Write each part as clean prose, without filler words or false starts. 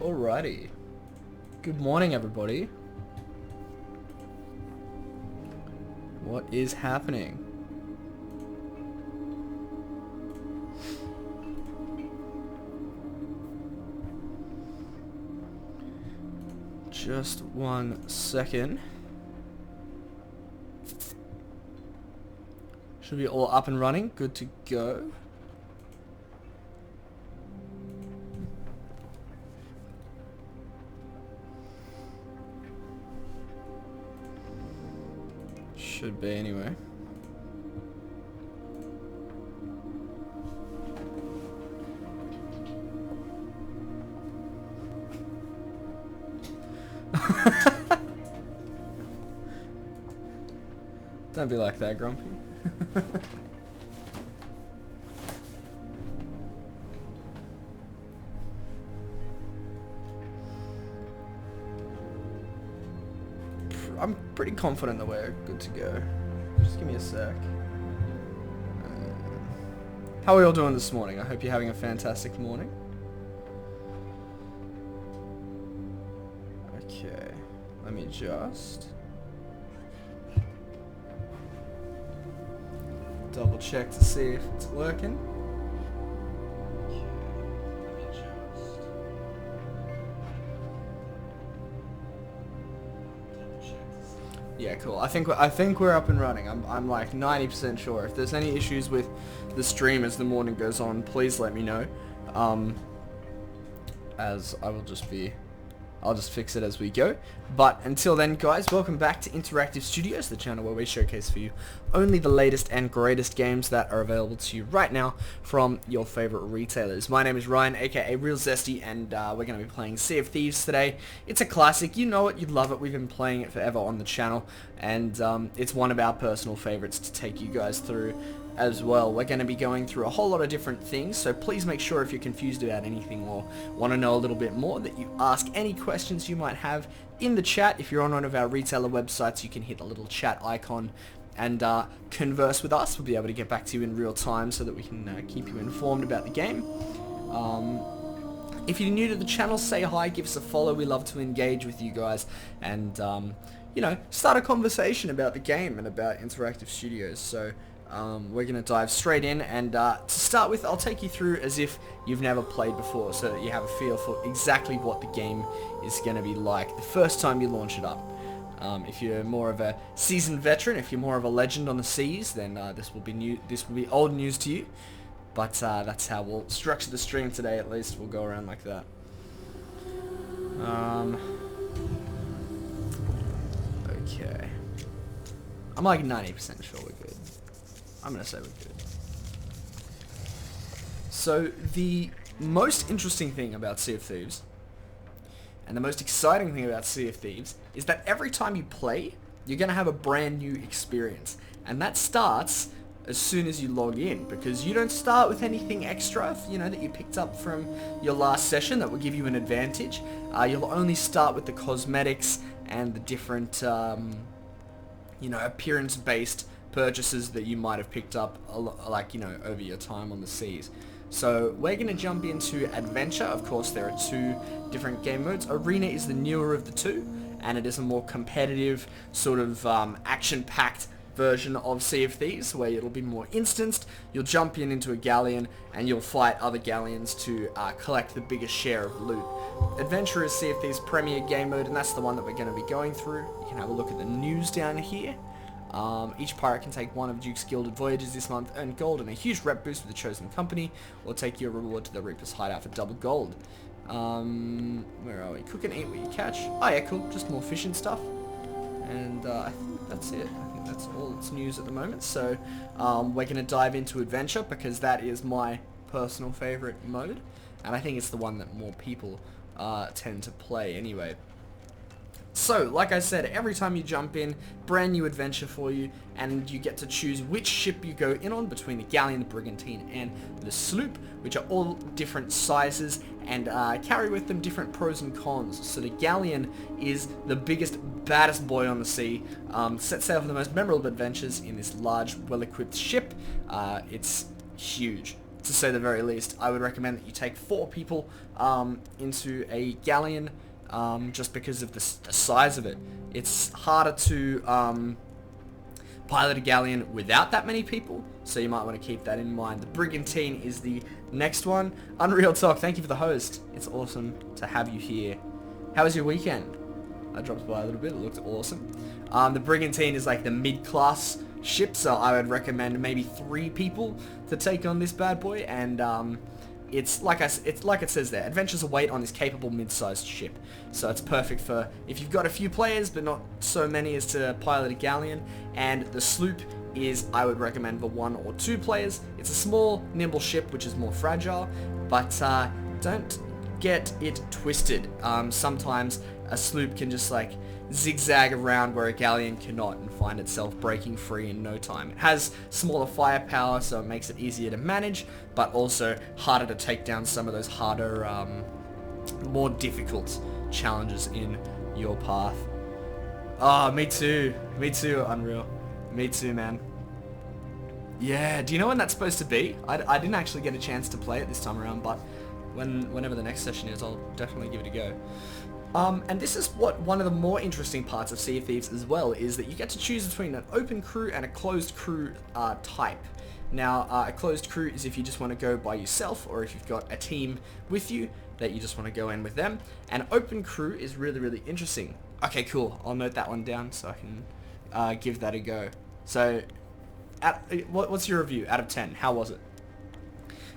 Alrighty. Good morning, everybody. What is happening? Just 1 second. Should be all up and running. Good to go. Should be anyway. Don't be like that, Grumpy. I'm pretty confident that we're good to go. Just give me a sec. How are we all doing this morning? I hope you're having a fantastic morning. Okay, let me just double check to see if it's working. Yeah, cool. I think we're up and running. I'm like 90% sure. If there's any issues with the stream as the morning goes on, please let me know. As I'll just fix it as we go. But until then, guys, welcome back to Interactive Studios, the channel where we showcase for you only the latest and greatest games that are available to you right now from your favorite retailers. My name is Ryan, aka Real Zesty, and we're going to be playing Sea of Thieves today. It's a classic. You know it. You love it. We've been playing it forever on the channel, and it's one of our personal favorites to take you guys through as well. We're going to be going through a whole lot of different things, so please make sure if you're confused about anything or want to know a little bit more that you ask any questions you might have in the chat. If you're on one of our retailer websites, you can hit the little chat icon and converse with us. We'll be able to get back to you in real time so that we can keep you informed about the game. If you're new to the channel, say hi, give us a follow. We love to engage with you guys and you know, start a conversation about the game and about Interactive Studios. So we're going to dive straight in, and to start with, I'll take you through as if you've never played before, so that you have a feel for exactly what the game is going to be like the first time you launch it up. If you're more of a seasoned veteran, if you're more of a legend on the seas, then this will be old news to you. But that's how we'll structure the stream today. At least we'll go around like that. Okay. I'm like 90% sure we're good. I'm going to say we're good. So, the most interesting thing about Sea of Thieves, and the most exciting thing about Sea of Thieves, is that every time you play, you're going to have a brand new experience. And that starts as soon as you log in, because you don't start with anything extra, you know, that you picked up from your last session that will give you an advantage. You'll only start with the cosmetics and the different, you know, appearance-based purchases that you might have picked up, like, you know, over your time on the seas. So we're going to jump into Adventure. Of course, there are two different game modes. Arena is the newer of the two, and it is a more competitive, sort of action-packed version of Sea of Thieves, where it'll be more instanced. You'll jump into a galleon, and you'll fight other galleons to collect the biggest share of loot. Adventure is Sea of Thieves' premier game mode, and that's the one that we're going to be going through. You can have a look at the news down here. Each pirate can take one of Duke's Gilded Voyages this month, earn gold and a huge rep boost with the chosen company, or take your reward to the Reaper's hideout for double gold. Where are we? Cook and eat what you catch. Oh yeah, cool. Just more fish and stuff. And I think that's it. I think that's all that's news at the moment. So we're going to dive into Adventure, because that is my personal favorite mode, and I think it's the one that more people tend to play anyway. So, like I said, every time you jump in, brand new adventure for you, and you get to choose which ship you go in on between the galleon, the brigantine, and the sloop, which are all different sizes and carry with them different pros and cons. So the galleon is the biggest, baddest boy on the sea, set sail for the most memorable adventures in this large, well-equipped ship. It's huge. to say the very least. I would recommend that you take 4 people into a galleon, just because of the size of it. It's harder to pilot a galleon without that many people, so you might want to keep that in mind. The Brigantine is the next one. Unreal Talk, thank you for the host. It's awesome to have you here. How was your weekend? I dropped by a little bit. It looked awesome. The Brigantine is like the mid-class ship, so I would recommend maybe 3 people to take on this bad boy. And it's like it says there, adventures await on this capable mid-sized ship. So it's perfect for if you've got a few players, but not so many as to pilot a galleon. And the sloop is, I would recommend, for 1 or 2 players. It's a small, nimble ship, which is more fragile, but don't get it twisted. Sometimes a sloop can just like zigzag around where a galleon cannot and find itself breaking free in no time. It has smaller firepower, so it makes it easier to manage, but also harder to take down some of those harder, more difficult challenges in your path. Oh, me too, Unreal. Me too, man. Yeah, do you know when that's supposed to be? I didn't actually get a chance to play it this time around, but whenever the next session is, I'll definitely give it a go. And this is one of the more interesting parts of Sea of Thieves as well, is that you get to choose between an open crew and a closed crew type. Now, a closed crew is if you just want to go by yourself, or if you've got a team with you that you just want to go in with them. And open crew is really, really interesting. Okay, cool. I'll note that one down so I can give that a go. So, what's your review out of 10? How was it?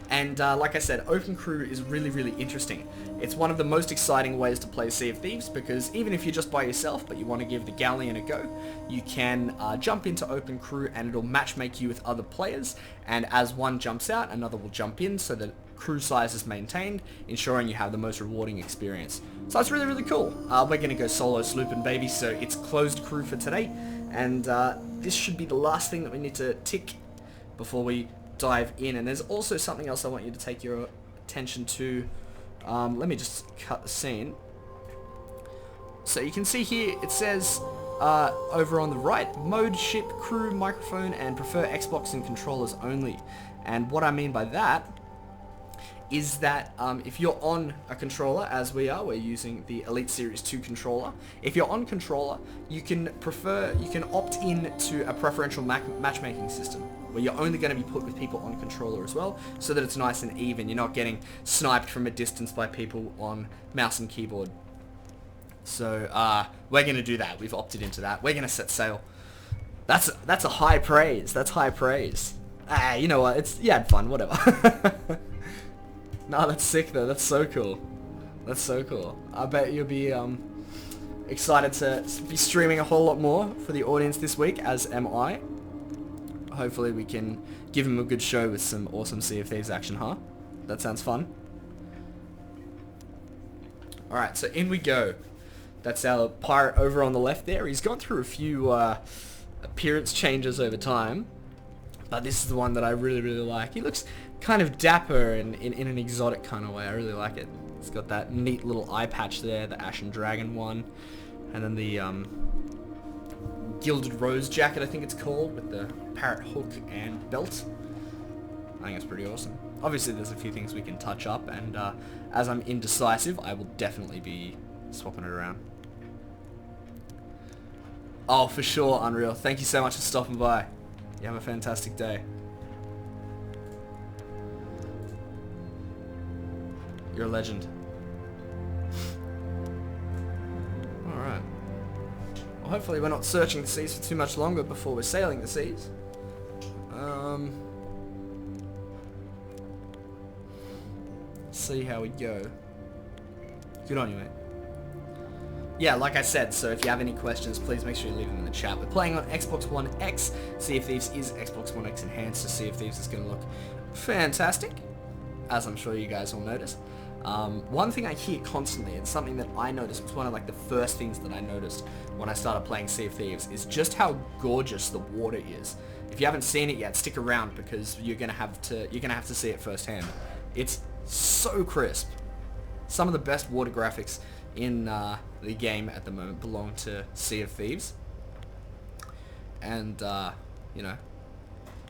And like I said, open crew is really, really interesting. It's one of the most exciting ways to play Sea of Thieves, because even if you're just by yourself but you want to give the galleon a go, you can jump into open crew and it'll matchmake you with other players, and as one jumps out, another will jump in, so that crew size is maintained, ensuring you have the most rewarding experience. So that's really, really cool. We're going to go solo slooping, baby, so it's closed crew for today, and this should be the last thing that we need to tick before we dive in. And there's also something else I want you to take your attention to. Let me just cut the scene. So you can see here it says over on the right, mode, ship, crew, microphone, and prefer Xbox and controllers only. And what I mean by that is that if you're on a controller, as we are, we're using the Elite Series 2 controller. If you're on controller, you can opt in to a preferential matchmaking system, where you're only going to be put with people on controller as well, so that it's nice and even. You're not getting sniped from a distance by people on mouse and keyboard. So we're going to do that. We've opted into that. We're going to set sail. That's a high praise. That's high praise. You know what? It's fun. Whatever. No, that's sick though. That's so cool. That's so cool. I bet you'll be excited to be streaming a whole lot more for the audience this week, as am I. Hopefully we can give him a good show with some awesome Sea of Thieves action, huh? That sounds fun. Alright, so in we go. That's our pirate over on the left there. He's gone through a few appearance changes over time, but this is the one that I really, really like. He looks kind of dapper and in an exotic kind of way. I really like it. It's got that neat little eye patch there, the Ashen Dragon one, and then the Gilded Rose jacket, I think it's called, with the parrot hook and belt. I think it's pretty awesome. Obviously there's a few things we can touch up, and as I'm indecisive, I will definitely be swapping it around. Oh, for sure, Unreal. Thank you so much for stopping by. You have a fantastic day. You're a legend. Alright. Well, hopefully we're not searching the seas for too much longer before we're sailing the seas. See how we go. Good on you, mate. Yeah, like I said, so if you have any questions, please make sure you leave them in the chat. We're playing on Xbox One X. Sea of Thieves is Xbox One X enhanced, so Sea of Thieves is going to look fantastic, as I'm sure you guys will notice. One thing I hear constantly, and something that I noticed, was one of like the first things that I noticed when I started playing Sea of Thieves, is just how gorgeous the water is. If you haven't seen it yet, stick around, because you're gonna have to see it firsthand. It's so crisp. Some of the best water graphics in the game at the moment belong to Sea of Thieves, and you know,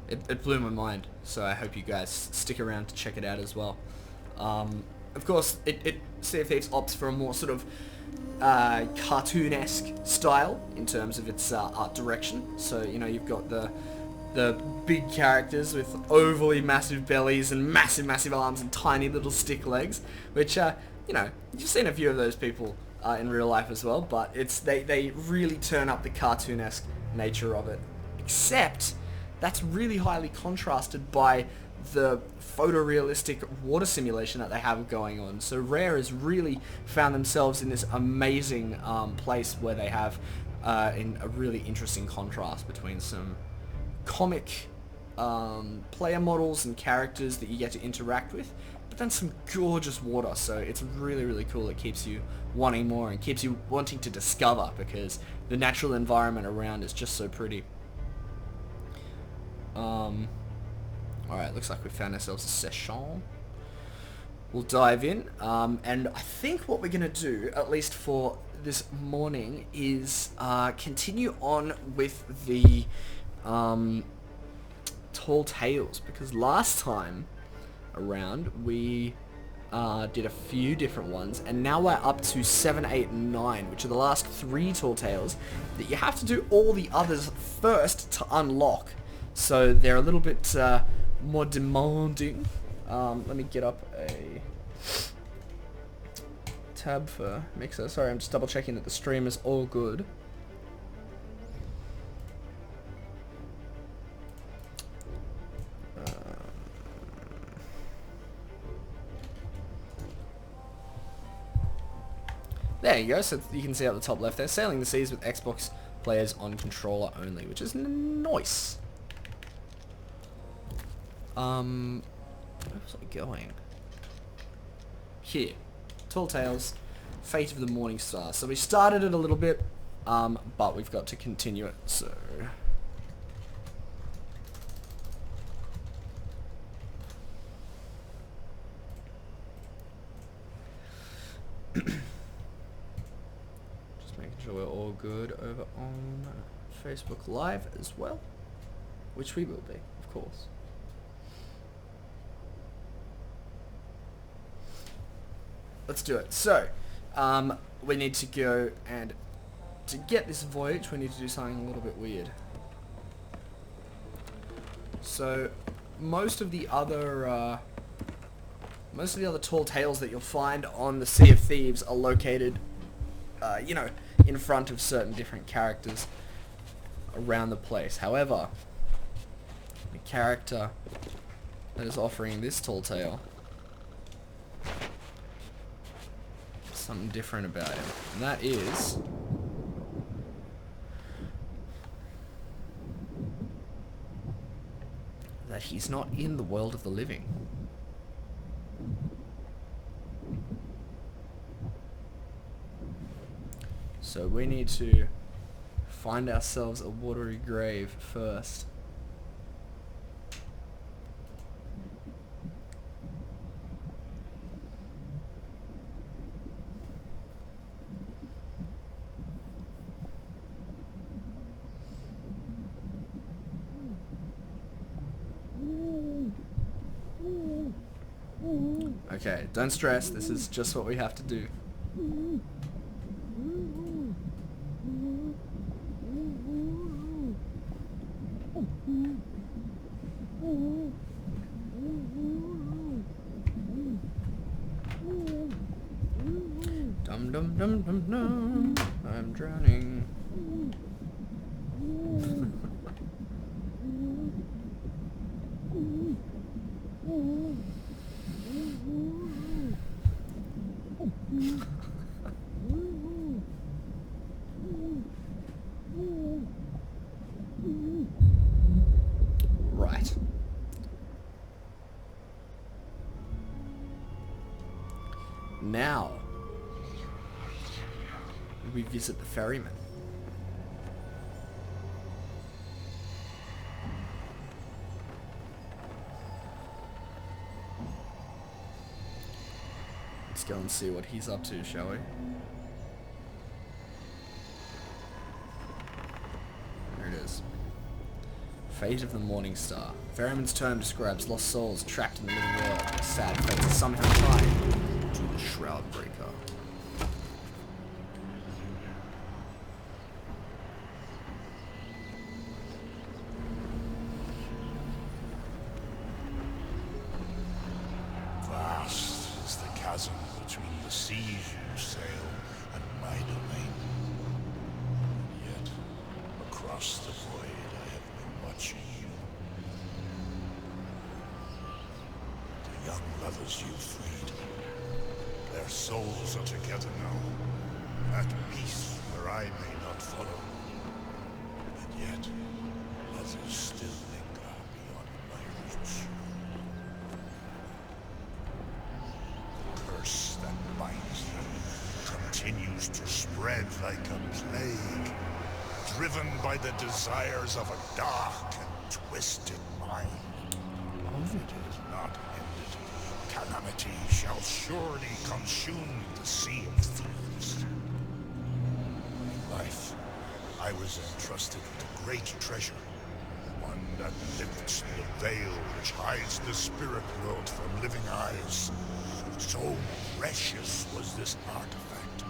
it blew my mind. So I hope you guys stick around to check it out as well. Of course, Sea of Thieves opts for a more sort of cartoon-esque style in terms of its art direction. So, you know, you've got the big characters with overly massive bellies and massive arms and tiny little stick legs, which, you know, you've seen a few of those people in real life as well, but they really turn up the cartoon-esque nature of it. Except, that's really highly contrasted by the photorealistic water simulation that they have going on. So Rare has really found themselves in this amazing place where they have in a really interesting contrast between some comic player models and characters that you get to interact with, but then some gorgeous water. So it's really cool. It keeps you wanting more and keeps you wanting to discover, because the natural environment around is just so pretty. Alright, looks like we found ourselves a session. We'll dive in, and I think what we're going to do, at least for this morning, is continue on with the Tall Tales, because last time around we did a few different ones, and now we're up to 7, 8, and 9, which are the last 3 Tall Tales that you have to do all the others first to unlock. So they're a little bit more demanding. Let me get up a tab for Mixer. Sorry, I'm just double checking that the stream is all good. There you go, so you can see at the top left there, Sailing the Seas with Xbox players on controller only, which is nice. Where was I going? Here. Tall Tales, Fate of the Morning Star. So we started it a little bit, but we've got to continue it, so... Just making sure we're all good over on Facebook Live as well, which we will be, of course. Let's do it. So, we need to go, and to get this voyage, we need to do something a little bit weird. So, most of the other Tall Tales that you'll find on the Sea of Thieves are located, you know, in front of certain different characters around the place. However, the character that is offering this Tall Tale, something different about him, and that is that he's not in the world of the living. So we need to find ourselves a watery grave first. Okay, don't stress, this is just what we have to do. Dum dum dum dum dum, I'm drowning. Right. Now, we visit the ferryman. Let's go and see what he's up to, shall we? There it is. Fate of the Morning Star. Ferryman's term describes lost souls trapped in the living world. A sad fate is somehow tied to the Shroud Breaker. Vast is the chasm between the seas you sail and my domain. Yet, across the void, I have been watching you. The young lovers you freed, their souls are together now, at peace where I may not follow. And yet, others still linger beyond my reach. The curse that binds them continues to spread like a plague, driven by the desires of a dark and twisted mind. If it is not ended, calamity shall surely consume the Sea of Thieves. In life, I was entrusted with a great treasure, one that lifts the veil which hides the spirit world from living eyes. So precious was this artifact,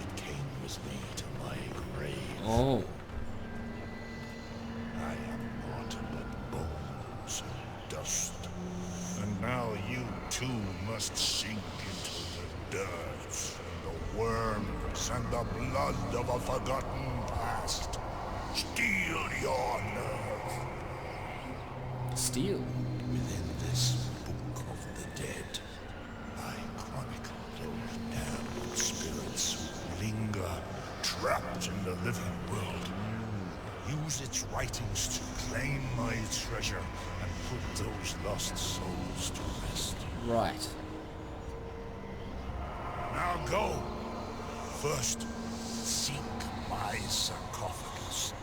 it came with me to my grave. Oh. I am naught but bones and dust. And now you too must sink into the dirt and the worms and the blood of a forgotten past. Steel your nerve. Steel. Within this book of the dead, I chronicle those damned spirits who linger trapped in the living world. Use its writings to claim my treasure and put those lost souls to rest. Right. Now go. First, seek my sarcophagus,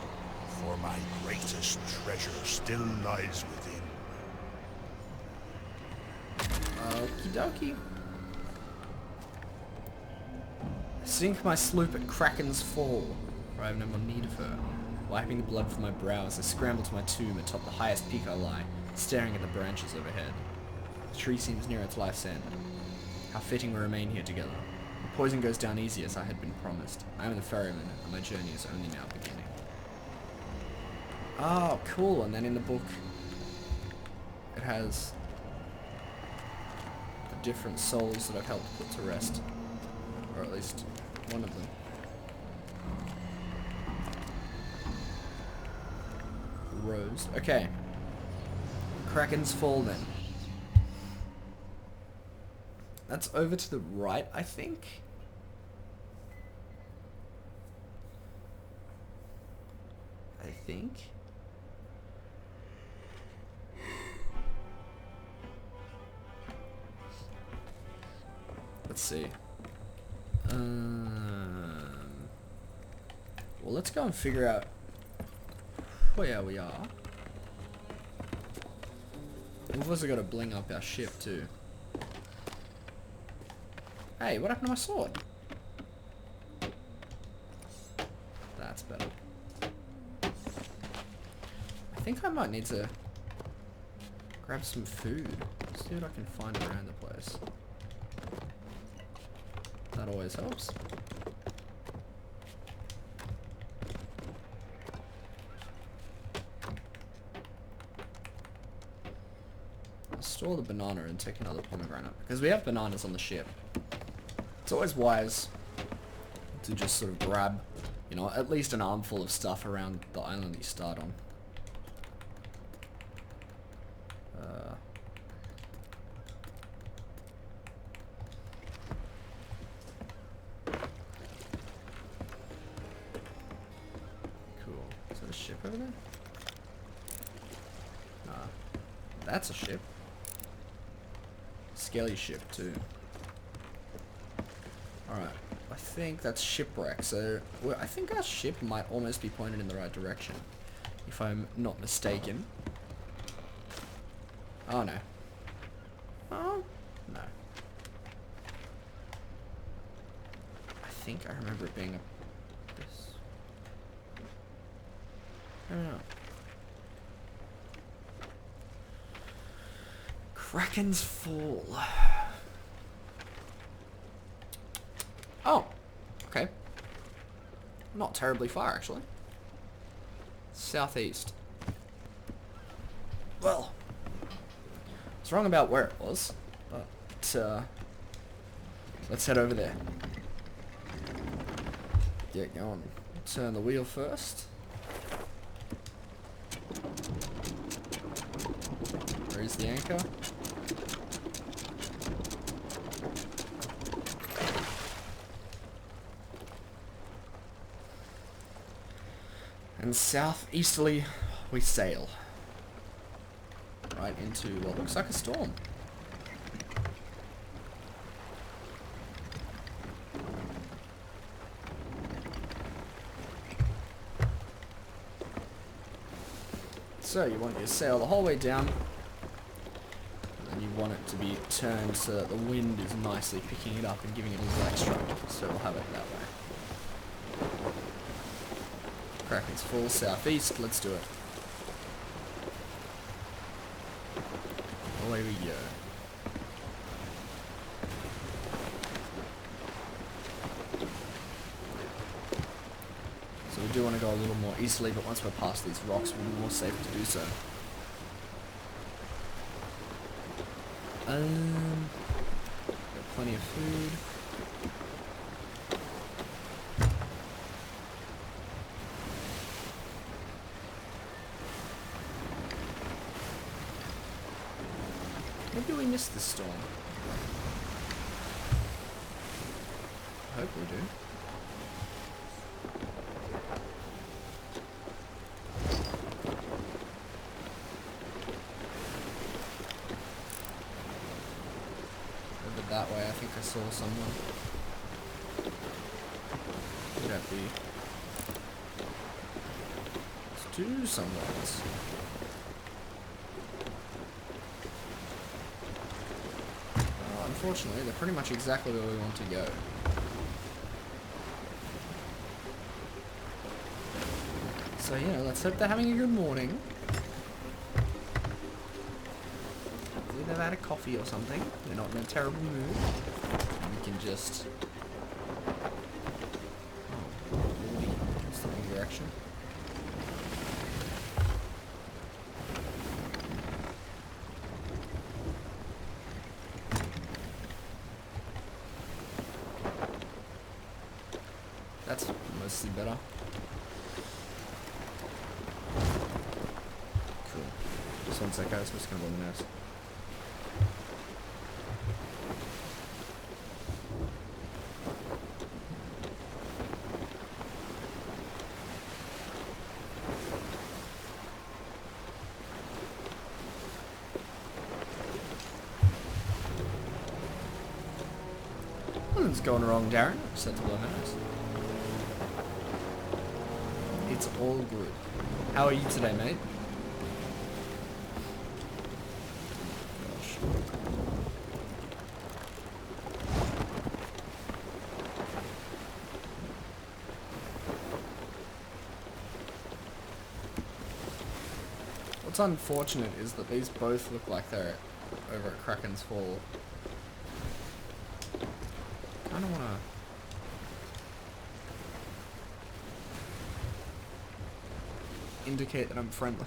for my greatest treasure still lies within. Okie dokie. Sink my sloop at Kraken's Fall, for I have no more need of her. Wiping the blood from my brow as I scramble to my tomb atop the highest peak I lie, staring at the branches overhead. The tree seems near its life's end. How fitting we remain here together. The poison goes down easy as I had been promised. I am the ferryman, and my journey is only now beginning. Oh, cool. And then in the book, it has the different souls that I've helped put to rest. Or at least one of them. Rose. Okay. Kraken's Fall then. That's over to the right, I think. Let's see. Well, let's go and figure out where we are. We've also got to bling up our ship too. Hey, what happened to my sword? That's better. I think I might need to grab some food. See what I can find around the place. That always helps. I'll store the banana and take another pomegranate because we have bananas on the ship. It's always wise to just sort of grab, you know, at least an armful of stuff around the island that you start on. Cool. Is that a ship over there? Nah. That's a ship. Scaly ship too. Alright, I think that's shipwreck, so well, I think our ship might almost be pointed in the right direction, if I'm not mistaken. Oh no. Oh, no. I think I remember it being this. I don't know. Kraken's Fall. Oh, okay. Not terribly far, actually. Southeast. Well, I was wrong about where it was, but let's head over there. Get going. Turn the wheel first. Where's the anchor? And southeasterly we sail. Right into what looks like a storm. So you want your sail the whole way down, and you want it to be turned so that the wind is nicely picking it up and giving it a little extra. So we'll have it that way. Kraken's Fall, southeast, let's do it. Away we go. So we do want to go a little more easterly, but once we're past these rocks, we'll be more safe to do so. Got plenty of food. Maybe we missed this storm. I hope we do. Over that way, I think I saw someone. Could that be? Let's do someone's. Unfortunately, they're pretty much exactly where we want to go. So, you know, let's hope they're having a good morning. Hopefully they've had a coffee or something. They're not in a terrible mood. And we can just... Oh, lordy. That's the wrong direction. That's mostly better. Cool. Just one sec, guys. I'm just gonna blow my nose. Nothing's going wrong, Darren. Set to blow my nose. It's all good. How are you today, mate? Gosh. What's unfortunate is that these both look like they're over at Kraken's Fall. Kinda wanna... indicate that I'm friendly.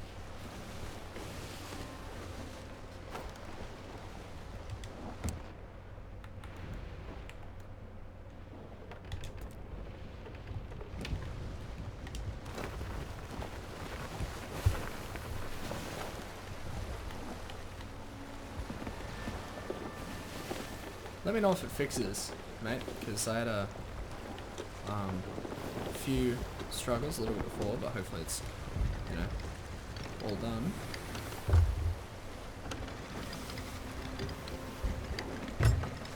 Let me know if it fixes, mate, because I had a few struggles a little bit before, but hopefully it's, you know, all done.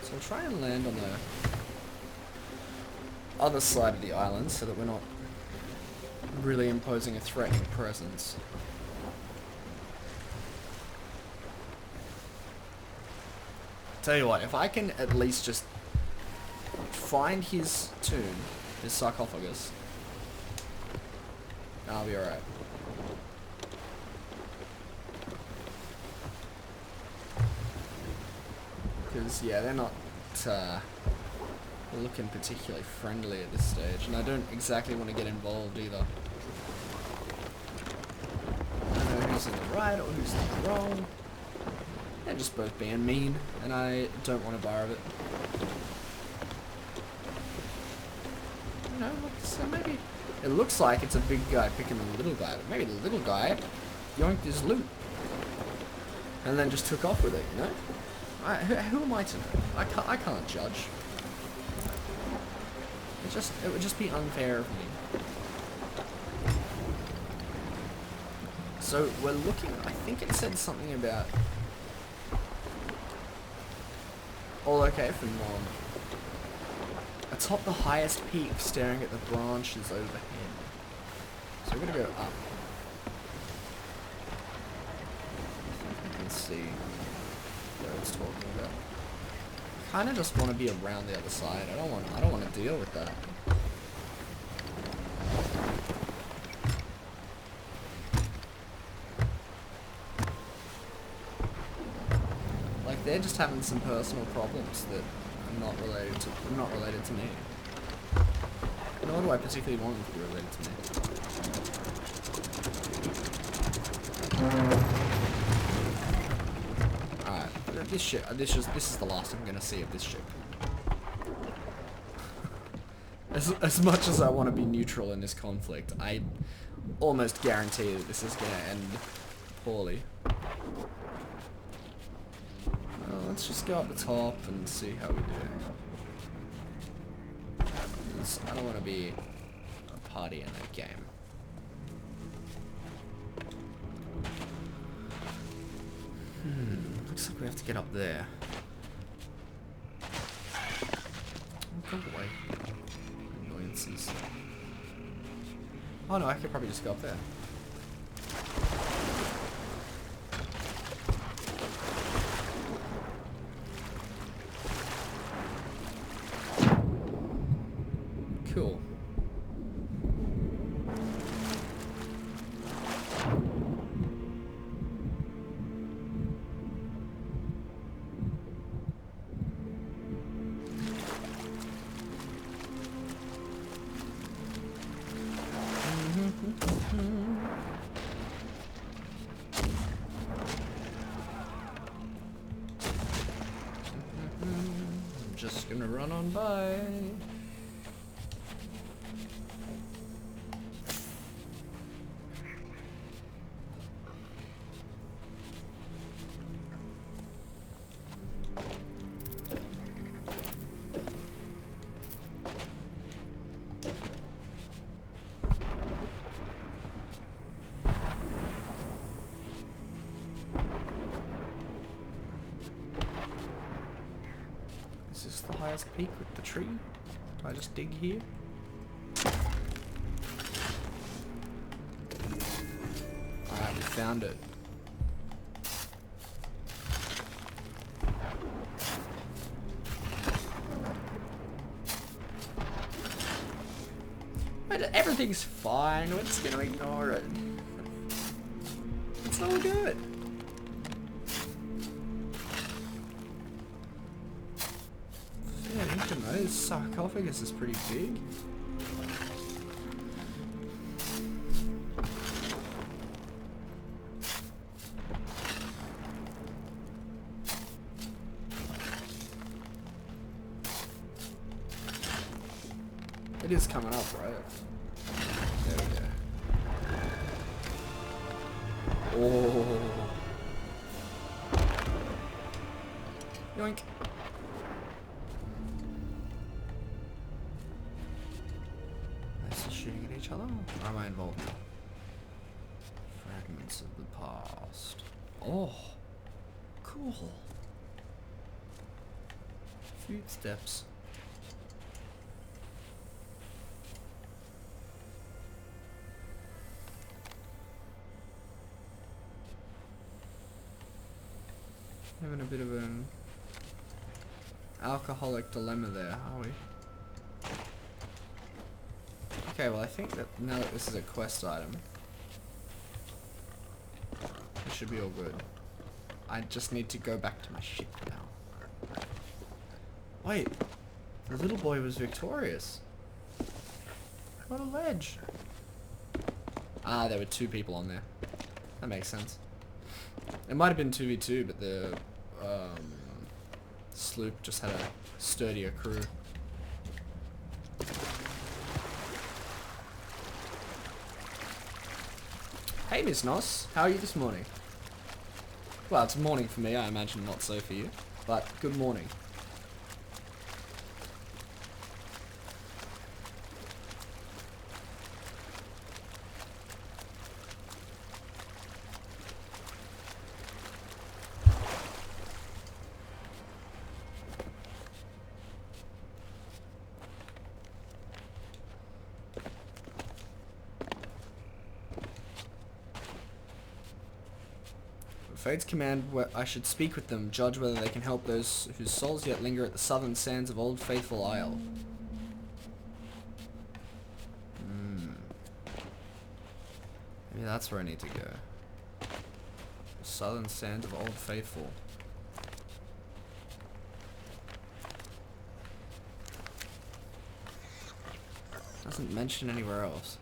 So we'll try and land on the other side of the island so that we're not really imposing a threatening presence. Tell you what, if I can at least just find his tomb, his sarcophagus, I'll be alright. Because, yeah, they're not looking particularly friendly at this stage, and I don't exactly want to get involved either. I don't know who's in the right or who's in the wrong. They're just both being mean, and I don't want a bar of it. You know, so maybe it looks like it's a big guy picking the little guy, but maybe the little guy yoinked his loot and then just took off with it, you know? Who am I to know? I can't judge. It would just be unfair of me. So we're looking, I think it said something about all okay for Mom. Atop the highest peak, staring at the branches overhead. So we're gonna go up. You can see what it's talking about. I kind of just want to be around the other side. I don't want to deal with that. Like they're just having some personal problems that are not related to me. Nor do I particularly want them to be related to me. This ship, this is the last I'm gonna see of this ship. As much as I want to be neutral in this conflict, I almost guarantee that this is gonna end poorly. Well, let's just go up the top and see how we do. 'Cause I don't want to be a party in that game. Looks like we have to get up there. Oh, go away. Annoyances. Oh no, I could probably just go up there. Cool. I'm just gonna run on by. Is this the highest peak with the tree? Do I just dig here? Alright, we found it. But everything's fine, we're just gonna ignore it. It's all good. Yeah, I need to know, this sarcophagus is pretty big. It is coming up, right? There we go. Oh. Yoink. Shooting at each other? Or am I involved? Fragments of the past. Oh, cool. Footsteps. Having a bit of an alcoholic dilemma there, are we? Okay, well I think that now that this is a quest item, it should be all good. I just need to go back to my ship now. Wait, the little boy was victorious. What a ledge. Ah, there were 2 people on there. That makes sense. It might have been 2v2, but the sloop just had a sturdier crew. Hey, Miss Noss. How are you this morning? Well, it's morning for me. I imagine not so for you. But good morning. Fate's command, I should speak with them, judge whether they can help those whose souls yet linger at the southern sands of Old Faithful Isle. Maybe that's where I need to go. The southern sands of Old Faithful. Doesn't mention anywhere else.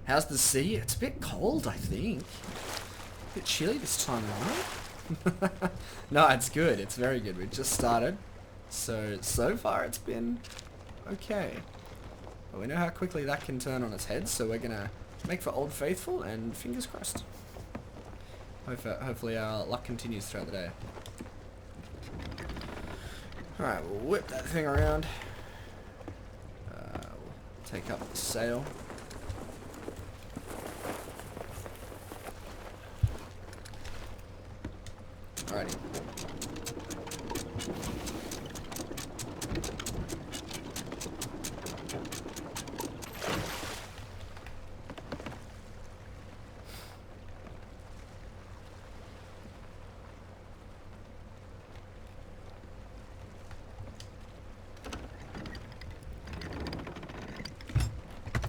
How's the sea? It's a bit cold, I think. A bit chilly this time, right? No, it's good. It's very good. We've just started. So far it's been okay. But we know how quickly that can turn on its head, so we're going to make for Old Faithful, and fingers crossed. Hopefully our luck continues throughout the day. Alright, we'll whip that thing around. We'll take up the sail. Alrighty.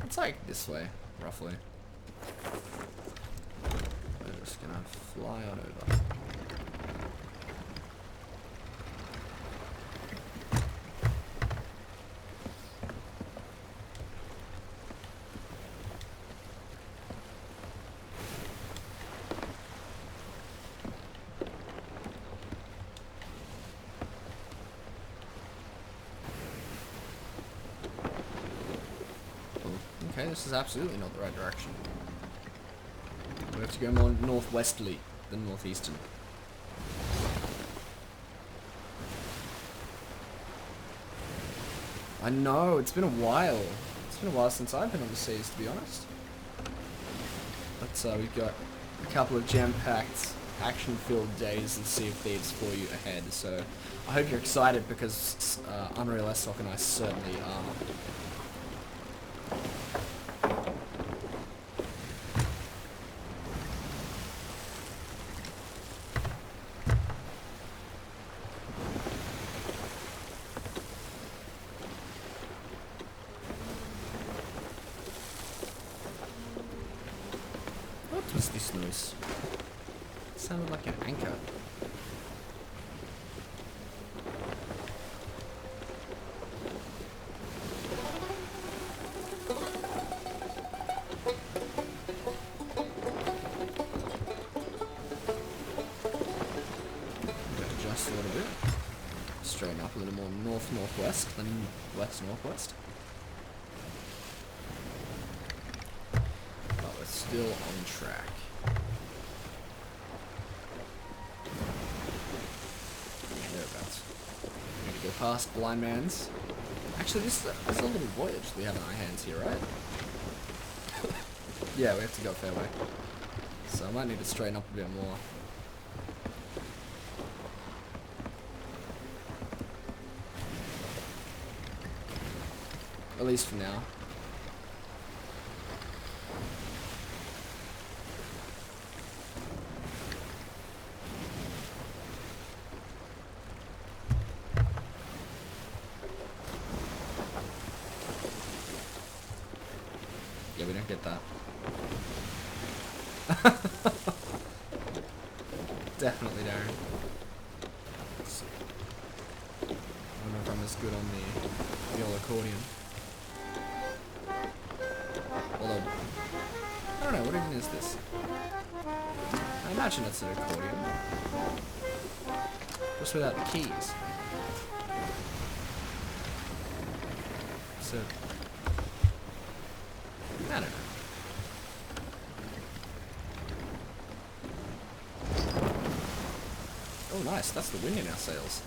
It's like this way, roughly. We're just gonna fly on over. Okay, this is absolutely not the right direction. We have to go more northwesterly than northeastern. I know, it's been a while. It's been a while since I've been on the seas, to be honest. But we've got a couple of jam-packed, action-filled days of Sea of Thieves for you ahead, so I hope you're excited, because Unreal S-Sock and I certainly are. What was this noise? It sounded like an anchor. Adjust a little bit. Straighten up a little more north-northwest than west-northwest. Still on track. Thereabouts. We're gonna go past Blind Man's. Actually, this is a little voyage we have in our hands here, right? Yeah, we have to go fairway. So I might need to straighten up a bit more. At least for now. Yeah, we don't get that. good on the old accordion. Although, I don't know, what even is this? I imagine it's an accordion. Just without the keys. So, I don't know. Oh nice, that's the wind in our sails.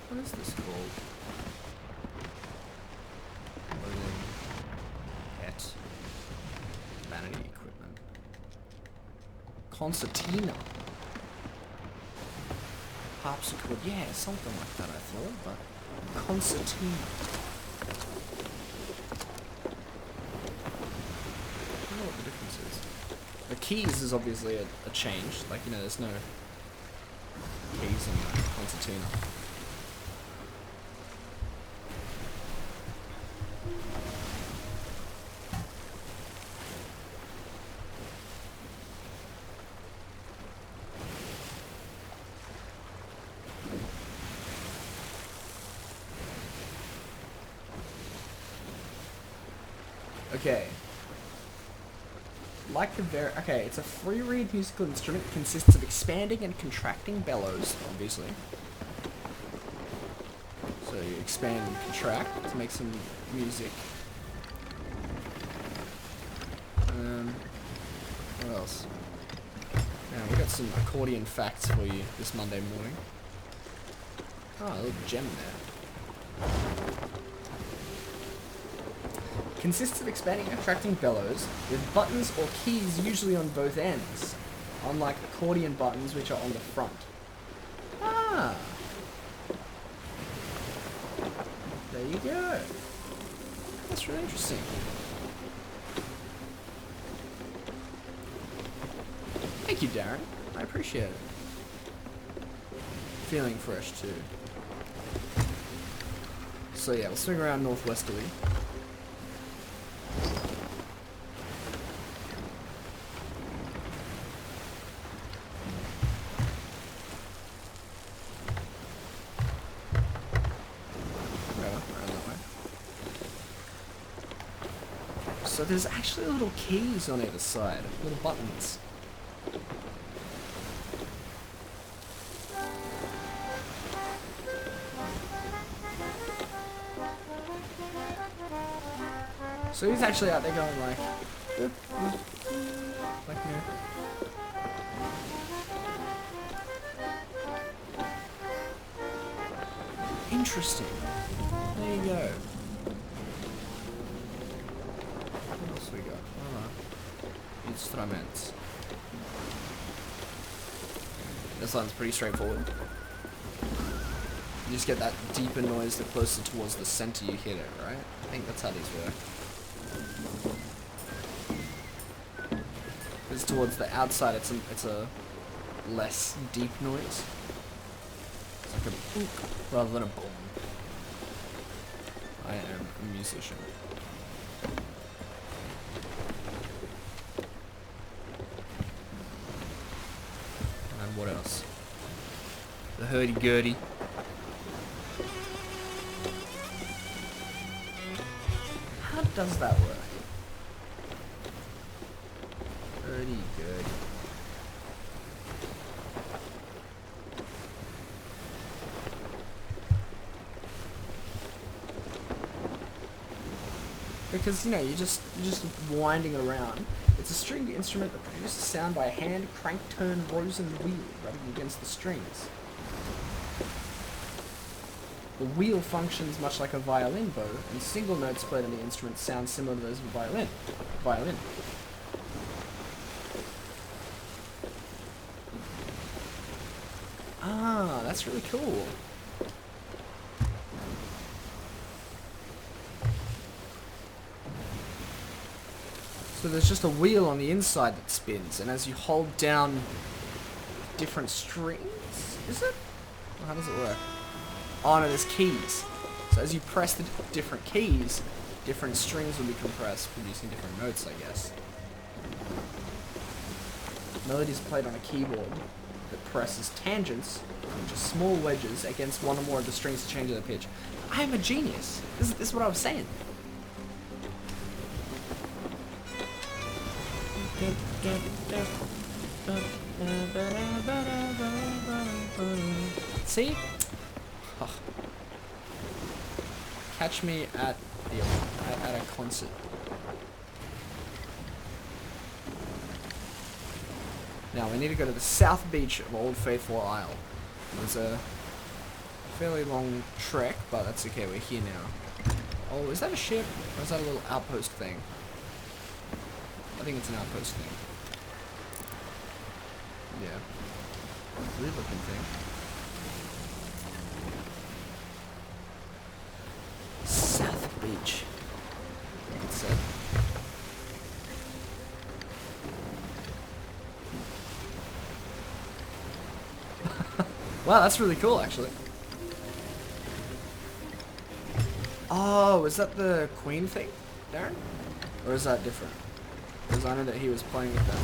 What is this called? Loading. Pet. Vanity equipment. Concertina. Harpsichord, yeah, something like that I thought, but concertina. I don't know what the difference is. The keys is obviously a change, like, you know, there's no keys on the concertina. Okay. Like the okay, it's a free reed musical instrument. It consists of expanding and contracting bellows, obviously. So you expand and contract to make some music. What else? Now we got some accordion facts for you this Monday morning. Oh, a little gem there. Consists of expanding and contracting bellows with buttons or keys usually on both ends, unlike accordion buttons which are on the front. Ah! There you go. That's really interesting. Thank you, Darren. I appreciate it. Feeling fresh too. So yeah, we'll swing around northwesterly. So there's actually little keys on either side, little buttons. So he's actually out there going like, boop, boop, like you know. Interesting. There you go. What else we got? Instruments. This one's pretty straightforward. You just get that deeper noise the closer towards the center you hit it, right? I think that's how these work. Because towards the outside, it's a less deep noise. It's like a boom rather than a boom. I am a musician. And what else? The hurdy-gurdy. How does that work? Hurdy-gurdy. Because, you know, you're just winding it around. It's a stringed instrument that produces sound by a hand crank turn rosin wheel rubbing against the strings. The wheel functions much like a violin bow, and single notes played on the instrument sound similar to those of a violin. Ah, that's really cool. So there's just a wheel on the inside that spins, and as you hold down different strings, is it? Or how does it work? Oh no, there's keys. So as you press the different keys, different strings will be compressed, producing different notes, I guess. Melodies played on a keyboard that presses tangents, which are small wedges, against one or more of the strings to change their pitch. I am a genius. This is what I was saying. See? Oh. Catch me at a concert. Now we need to go to the south beach of Old Faithful Isle. There's a fairly long trek, but that's okay, we're here now. Oh, is that a ship? Or is that a little outpost thing? I think it's an outpost thing. Yeah. Weird looking thing. South Beach. Like it said. Wow, that's really cool, actually. Oh, is that the Queen thing, Darren? Or is that different? Because I know that he was playing with that.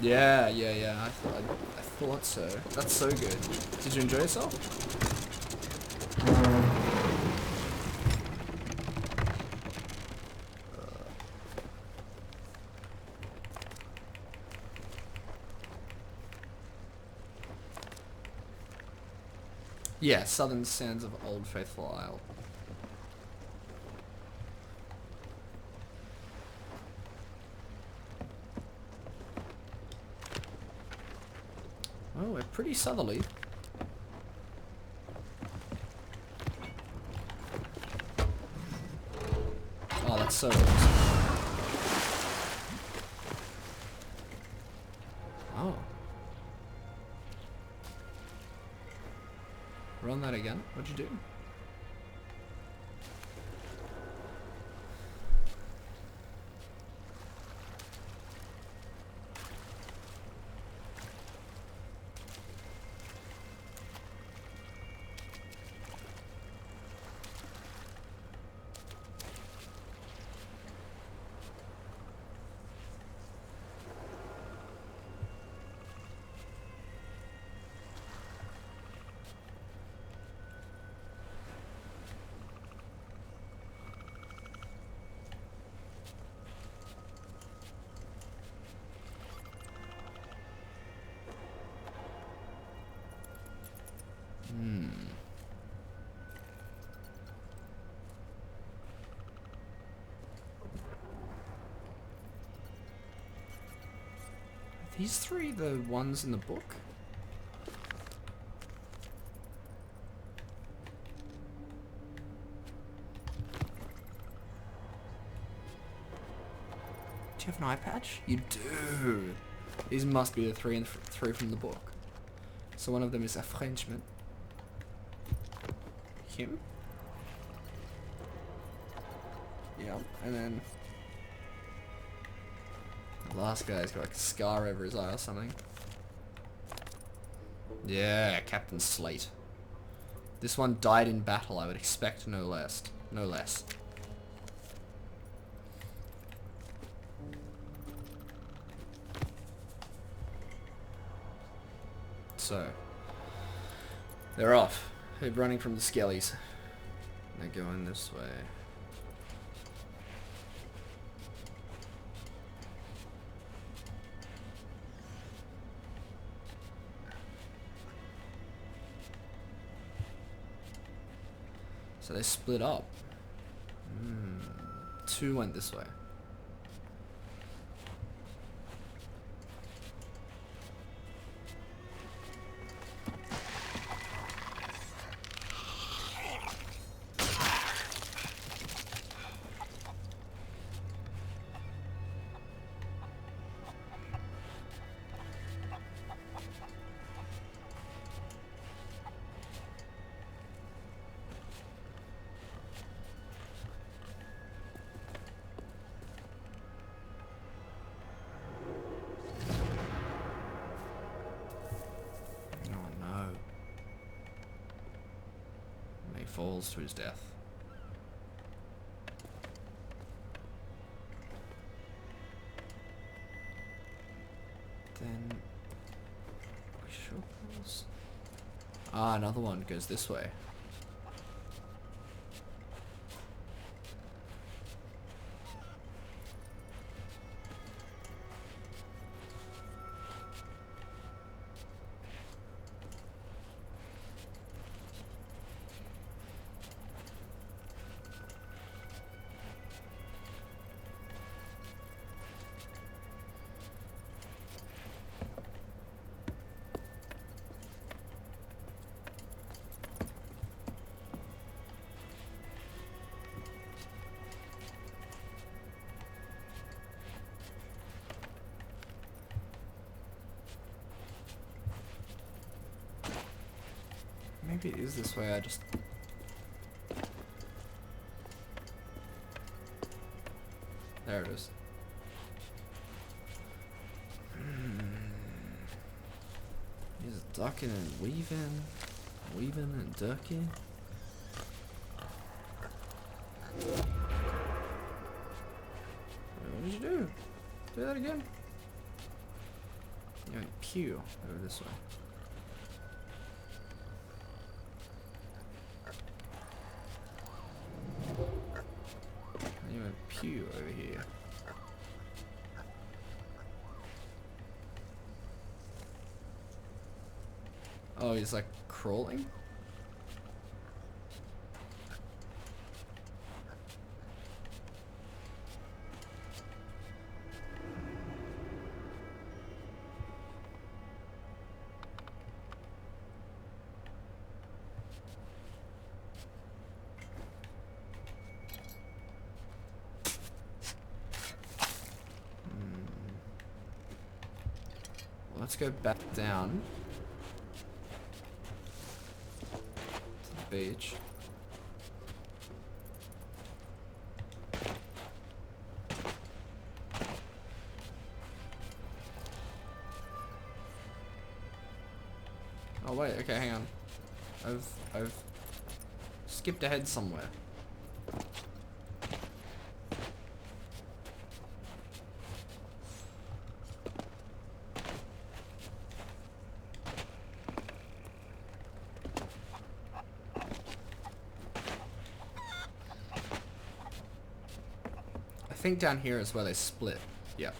Yeah. I thought so. That's so good. Did you enjoy yourself? Yeah, Southern Sands of Old Faithful Isle. Oh, we're pretty southerly. Oh, that's so awesome. Oh. Run that again. What'd you do? Are these three the ones in the book? Do you have an eye patch? You do. These must be the three from the book. So one of them is a Frenchman. Him. Yeah, and then the last guy's got like a scar over his eye or something. Yeah, Captain Slate. This one died in battle, I would expect no less. No less. So, they're off. They're running from the skellies. They're going this way. So they split up. Two went this way. falls to his death. Then... we sure falls? Ah, another one goes this way. Maybe it is this way, I just... there it is. He's ducking and weaving. Weaving and ducking. What did you do? Do that again? You went pew over this way. You went pew over here. Oh, he's like crawling? Let's go back down to the beach. Oh wait, okay, hang on. I've skipped ahead somewhere. I think down here is where they split. Yeah.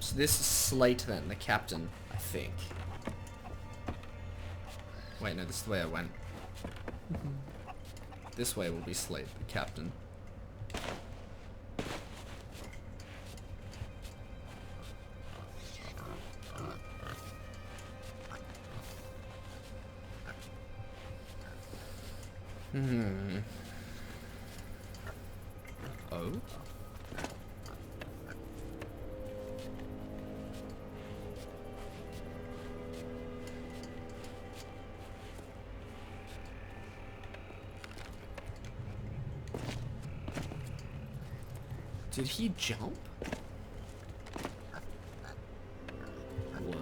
So this is Slate then, the captain, I think. Wait, no, this is the way I went. This way will be Slate, the captain. Oh? Did he jump? What?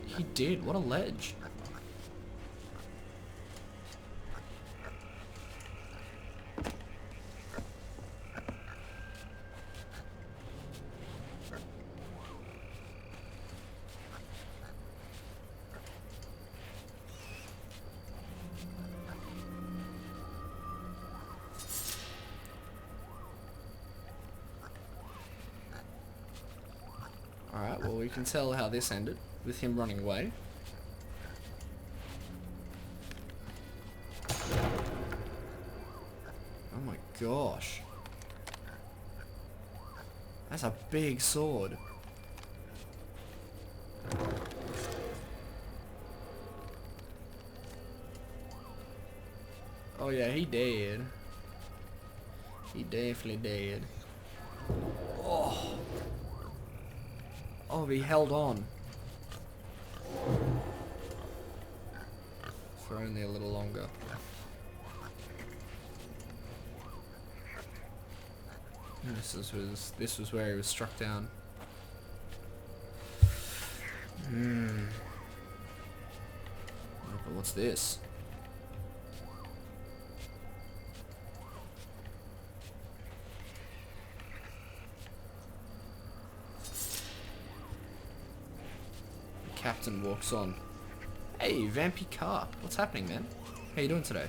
He did. What a ledge. Alright, well we can tell how this ended, with him running away. Oh my gosh. That's a big sword. Oh yeah, he dead. He definitely dead. Oh. Oh, he held on. For only a little longer. This was where he was struck down. But what's this? The captain walks on. Hey, Vampy Car. What's happening, man? How you doing today?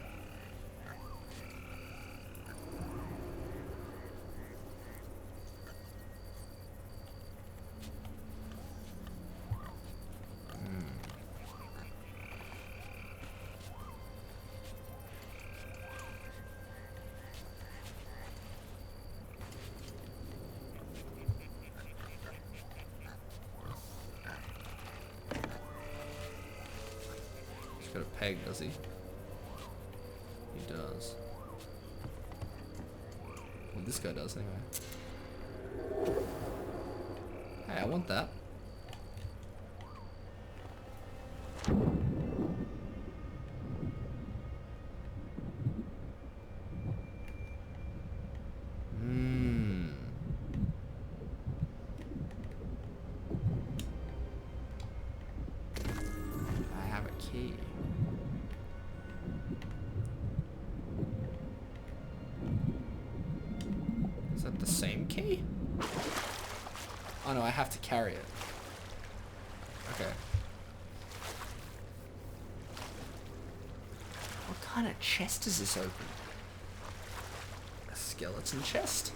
He's got a peg, does he? He does. Well, this guy does anyway. Hey, I want that. I have a key. Is that the same key? Oh no, I have to carry it. Okay. What kind of chest is this open? A skeleton chest?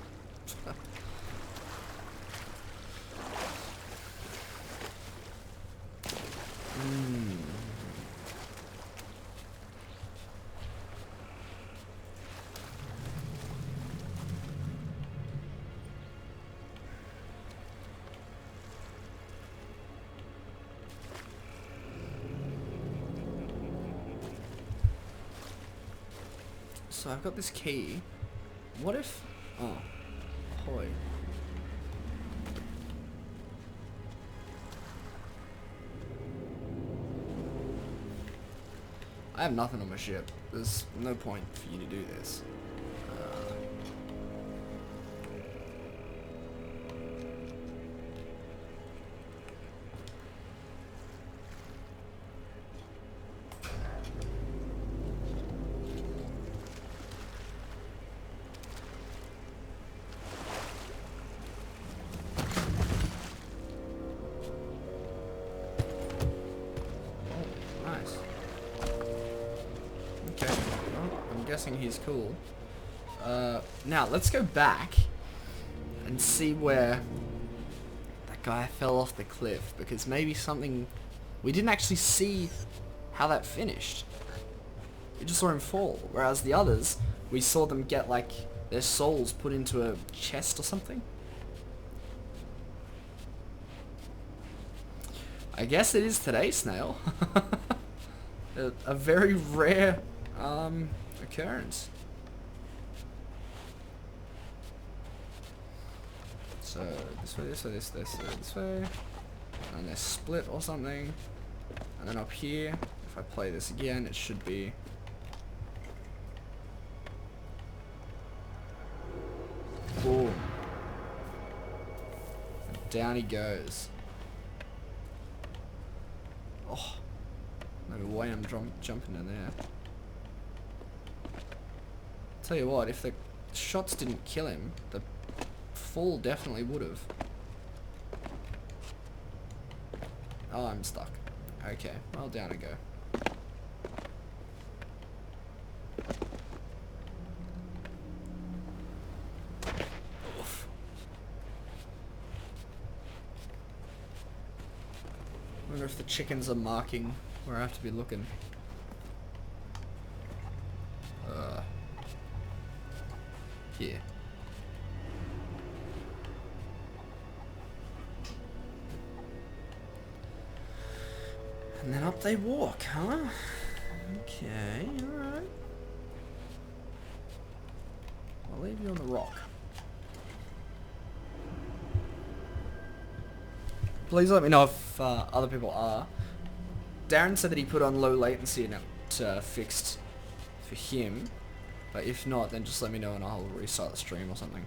So I've got this key. What if... Oh. Hoy. I have nothing on my ship. There's no point for you to do this. Nice. Okay, well, I'm guessing he's cool. Now, let's go back and see where that guy fell off the cliff, because maybe something... We didn't actually see how that finished. We just saw him fall, whereas the others, we saw them get, like, their souls put into a chest or something. I guess it is today, Snail. A very rare occurrence. So this way, this way, this way, and they're split or something. And then up here, if I play this again, it should be. Boom. And down he goes. Oh, no way I'm jumping in there. Tell you what, if the shots didn't kill him, the fall definitely would have. Oh, I'm stuck. Okay, well, down I go. Oof. I wonder if the chickens are marking where I have to be looking. Here. And then up they walk, huh? Okay, alright. I'll leave you on the rock. Please let me know if other people are. Darren said that he put on low latency and it fixed for him. But if not, then just let me know and I'll restart the stream or something.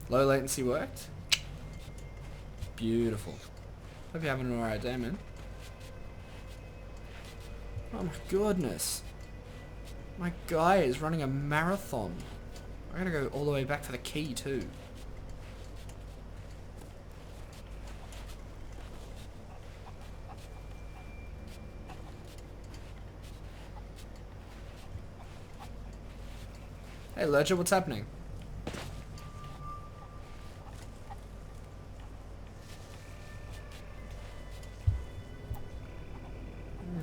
Low latency worked. Beautiful. Hope you're having an alright day, man. Oh my goodness. My guy is running a marathon. I gotta go all the way back to the key too. Hey Lurcher, what's happening?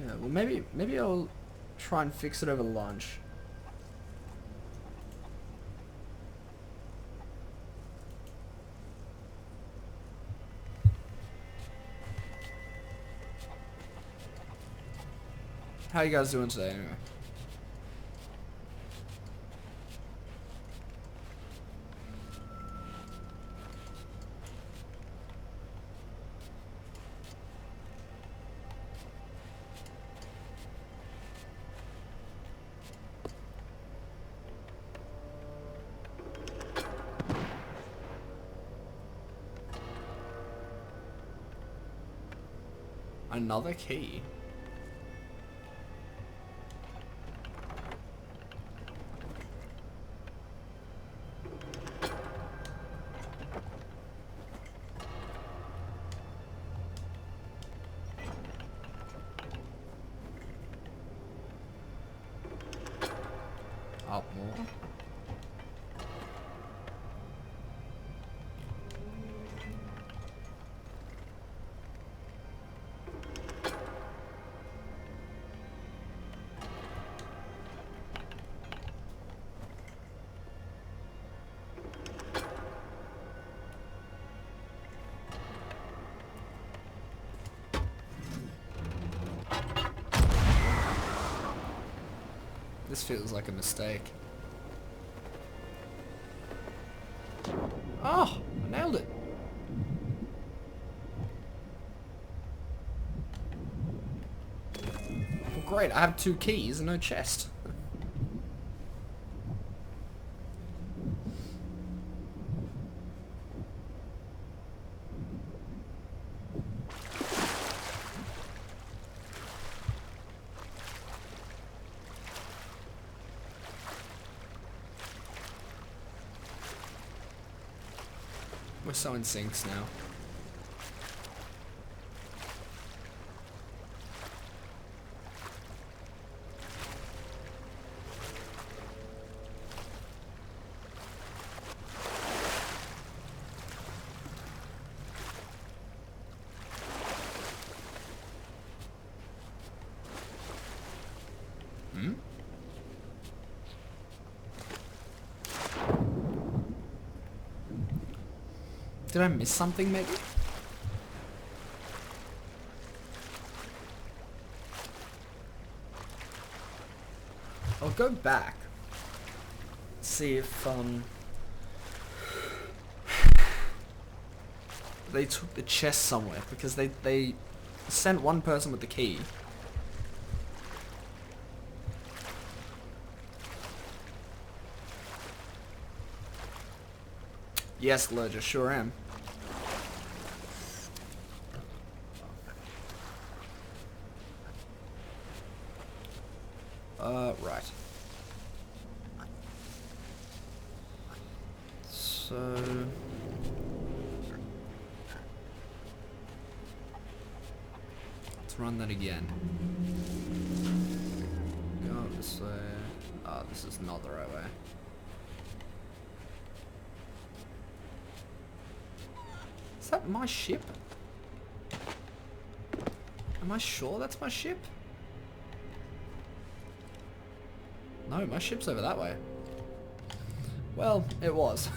Yeah, well maybe I'll try and fix it over lunch. How you guys doing today anyway? Another key? Up more? This feels like a mistake. Oh, I nailed it. Well, great, I have 2 keys and no chest. We're so in syncs now. Hmm? Did I miss something maybe? I'll go back. See if they took the chest somewhere, because they sent one person with the key. Yes, Lurger, sure am. Right. So... let's run that again. Go up this way. Oh, this is not the right way. Is that my ship? Am I sure that's my ship? No, my ship's over that way. Well, it was.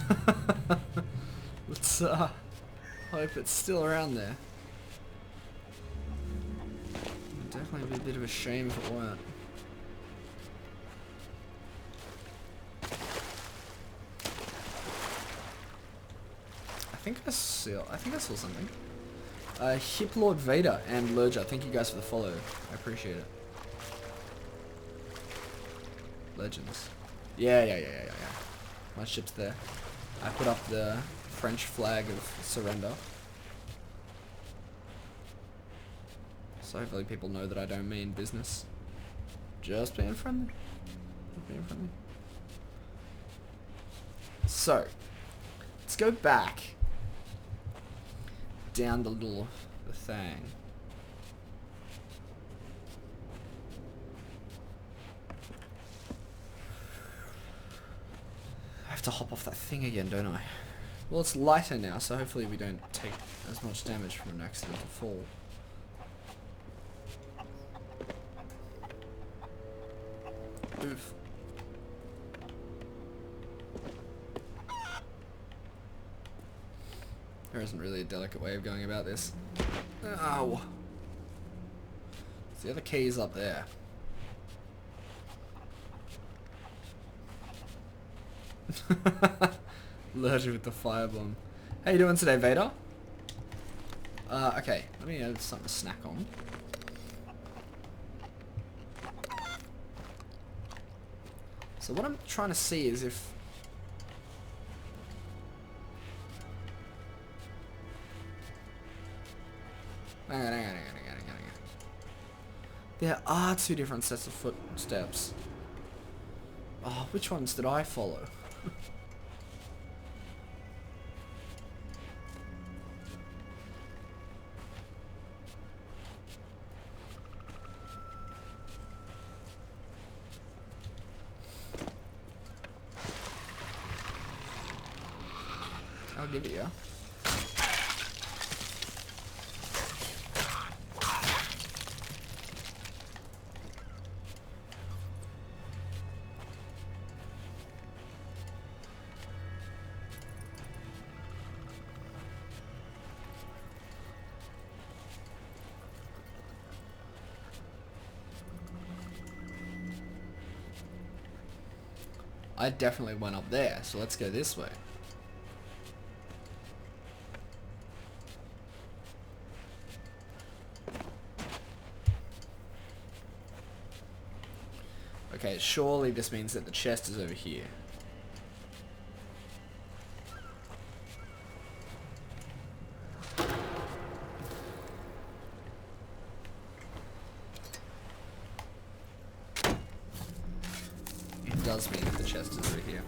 Let's hope it's still around there. It'd definitely be a bit of a shame if it weren't. I think I saw something. Hip Lord Vader and Lurger, thank you guys for the follow. I appreciate it. Legends. Yeah. My ship's there. I put up the French flag of surrender. So hopefully people know that I don't mean business. Just being friendly. Just being friendly. So, let's go back down the thing. I have to hop off that thing again, don't I? Well, it's lighter now, so hopefully we don't take as much damage from an accidental fall. Oof. There isn't really a delicate way of going about this. Ow! So the other key is up there. Allergic with the firebomb. How you doing today, Vader? Okay, let me have something to snack on. So what I'm trying to see is if... Hang on. There are two different sets of footsteps. Oh, which ones did I follow? I'll give it you. I definitely went up there, so let's go this way. Okay, surely this means that the chest is over here. It does mean that the chest is over here.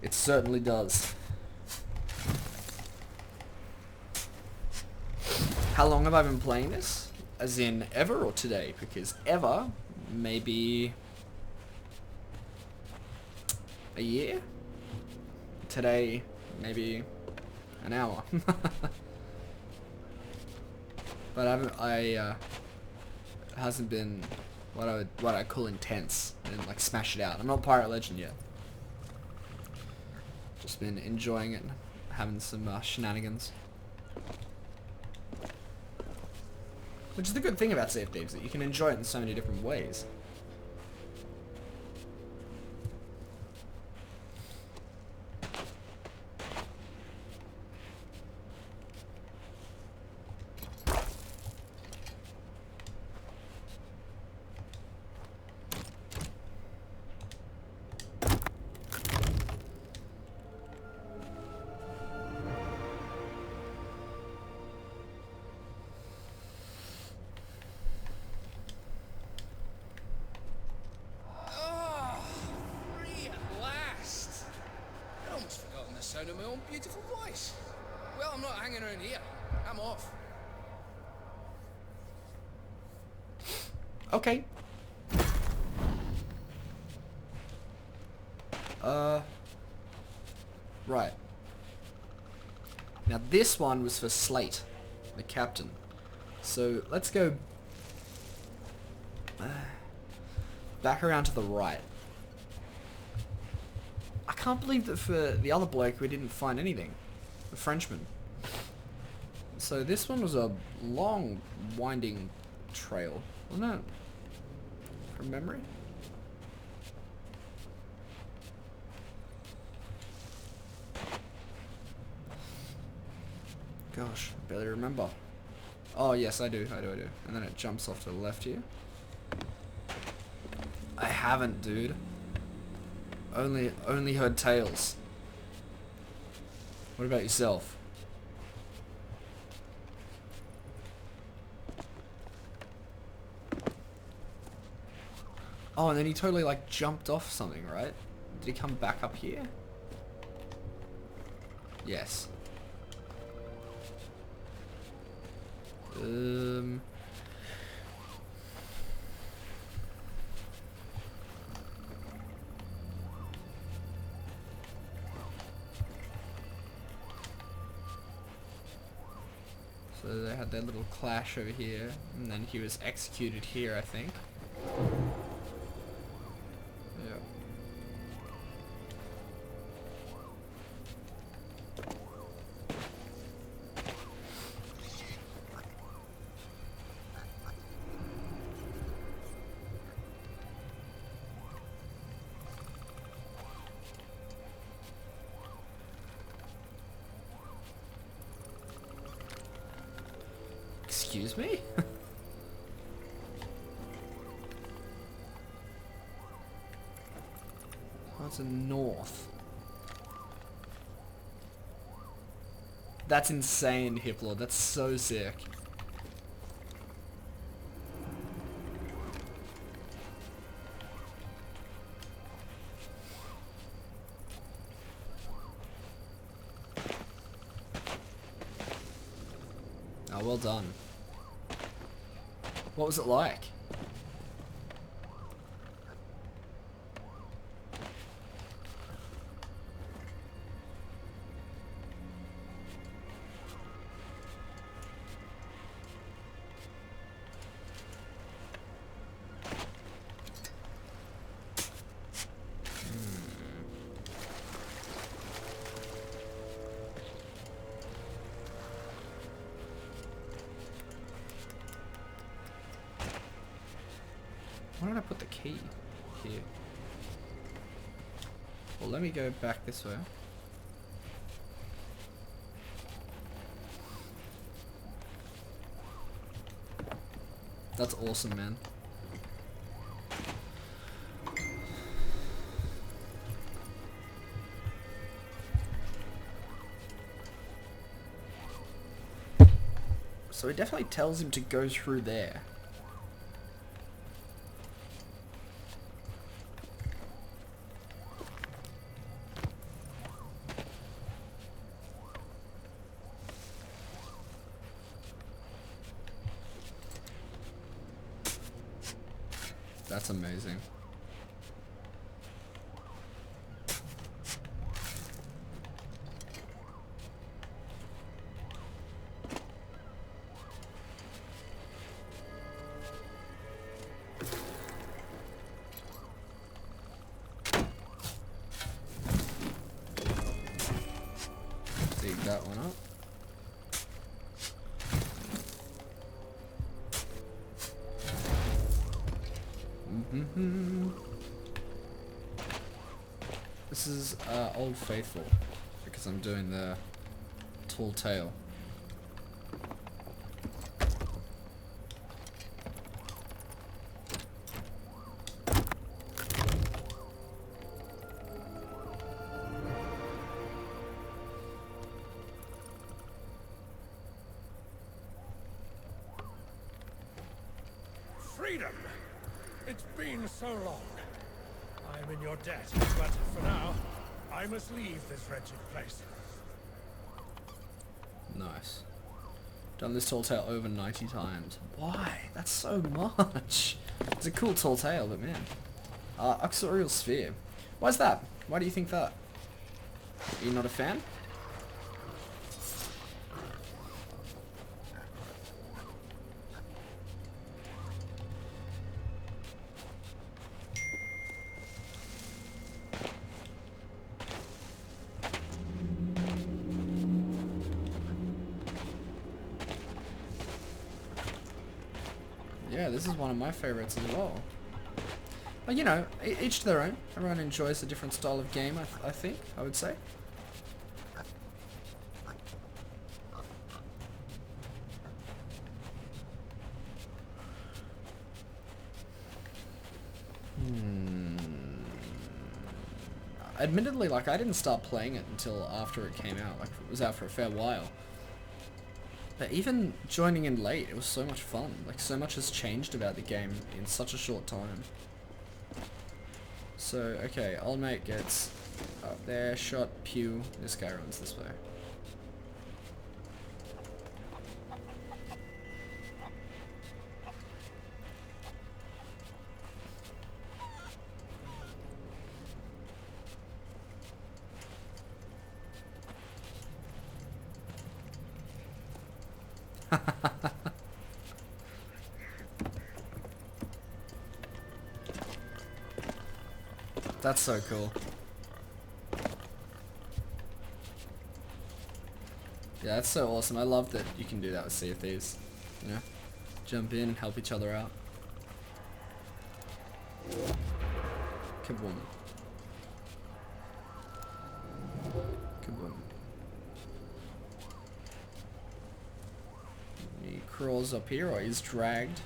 It certainly does. How long have I been playing this? As in ever or today? Because ever, maybe a year? Today, maybe an hour. But it hasn't been what I call intense. I didn't like smash it out. I'm not Pirate Legend yet. Just been enjoying it, having some shenanigans. Which is the good thing about Sea of Thieves, that you can enjoy it in so many different ways. Sound of my own beautiful voice. Well, I'm not hanging around here. I'm off. Okay. Right. Now this one was for Slate, the captain. So let's go back around to the right. I can't believe that for the other bloke we didn't find anything. The Frenchman. So this one was a long, winding trail, wasn't it? From memory? Gosh, I barely remember. Oh yes, I do. And then it jumps off to the left here. I haven't, dude. Only heard tales. What about yourself? Oh, and then he totally like jumped off something, right? Did he come back up here? Yes. So they had their little clash over here, and then he was executed here, I think. Yeah. Excuse me? That's a north. That's insane, Hiplord. That's so sick. Oh, well done. What was it like? Why did I put the key here? Well, let me go back this way. That's awesome, man. So it definitely tells him to go through there. That's amazing. Dig that one up. This is Old Faithful, because I'm doing the Tall Tale. Freedom! It's been so long. I'm in your debt, but for now, I must leave this wretched place. Nice. Done this Tall Tale over 90 times. Why? That's so much. It's a cool Tall Tale, but man. Uxorial Sphere. Why's that? Why do you think that? Are you not a fan? Yeah, this is one of my favorites as well. But you know, each to their own. Everyone enjoys a different style of game, I think, I would say. admittedly, like, I didn't start playing it until after it came out. Like, it was out for a fair while. But even joining in late, it was so much fun. Like, so much has changed about the game in such a short time. So, okay, old mate gets up there, shot, pew. This guy runs this way. That's so cool. Yeah, that's so awesome. I love that you can do that with Sea of Thieves. You know? Jump in, help each other out. Kaboom. Kaboom. He crawls up here, or he's dragged.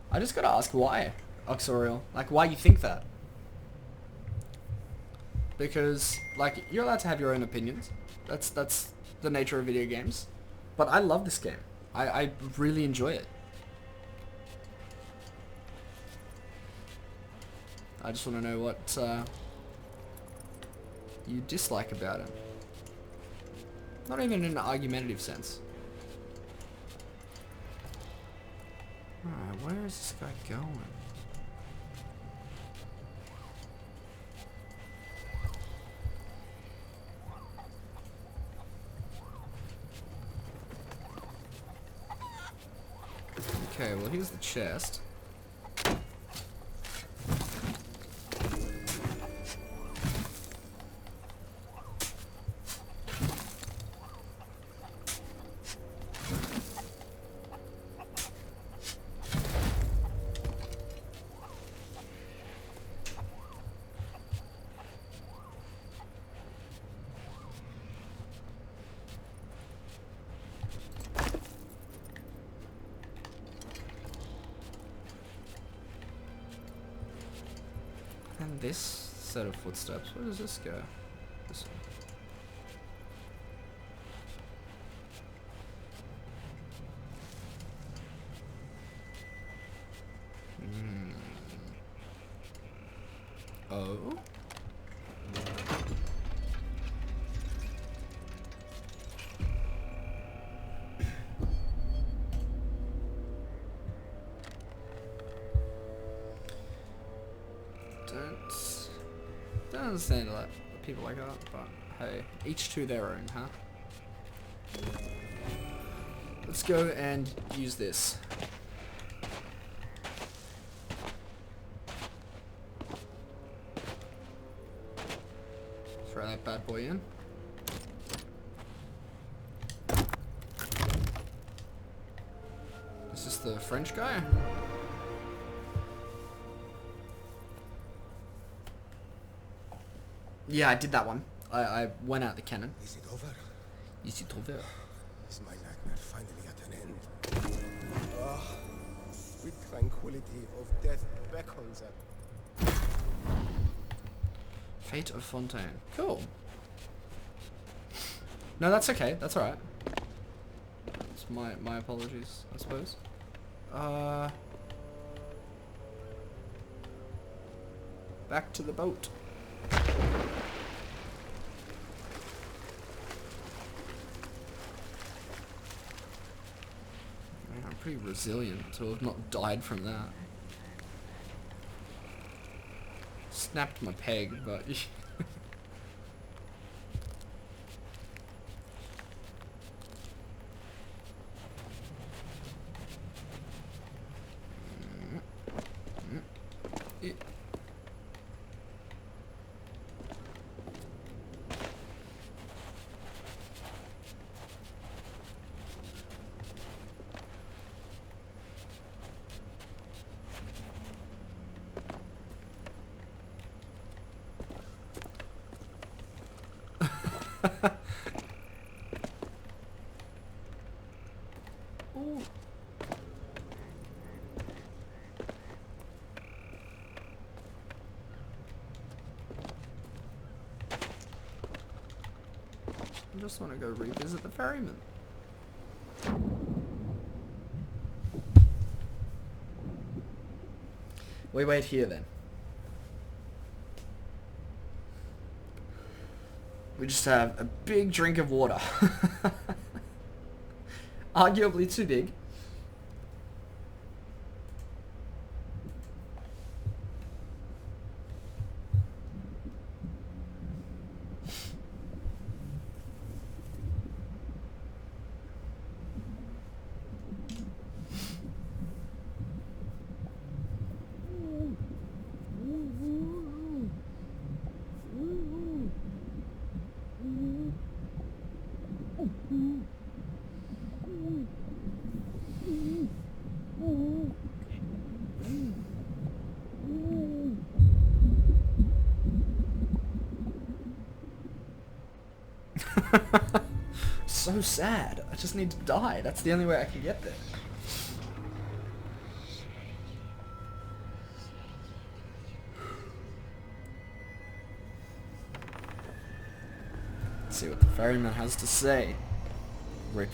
I just gotta ask why, Oxorial. Like, why you think that? Because, like, you're allowed to have your own opinions. That's the nature of video games. But I love this game. I really enjoy it. I just want to know what you dislike about it. Not even in an argumentative sense. Alright, where is this guy going? Okay, well here's the chest. And this set of footsteps, where does this go? This one. Oh? Don't understand that people like that, but hey, each to their own, huh? Let's go and use this. Throw that bad boy in. Is this the French guy? Yeah, I did that one. I went out the cannon. Is it over? Is it over? Is my nightmare finally at an end? Ah, sweet tranquility of death beckons at. Fate of Fontaine. Cool. No, that's okay. That's alright. It's my apologies, I suppose. Back to the boat. Man, I'm pretty resilient to have not died from that. Snapped my peg, but just want to go revisit the ferryman. We wait here then. We just have a big drink of water. Arguably too big. So sad. I just need to die. That's the only way I can get there. Let's see what the ferryman has to say. Rip.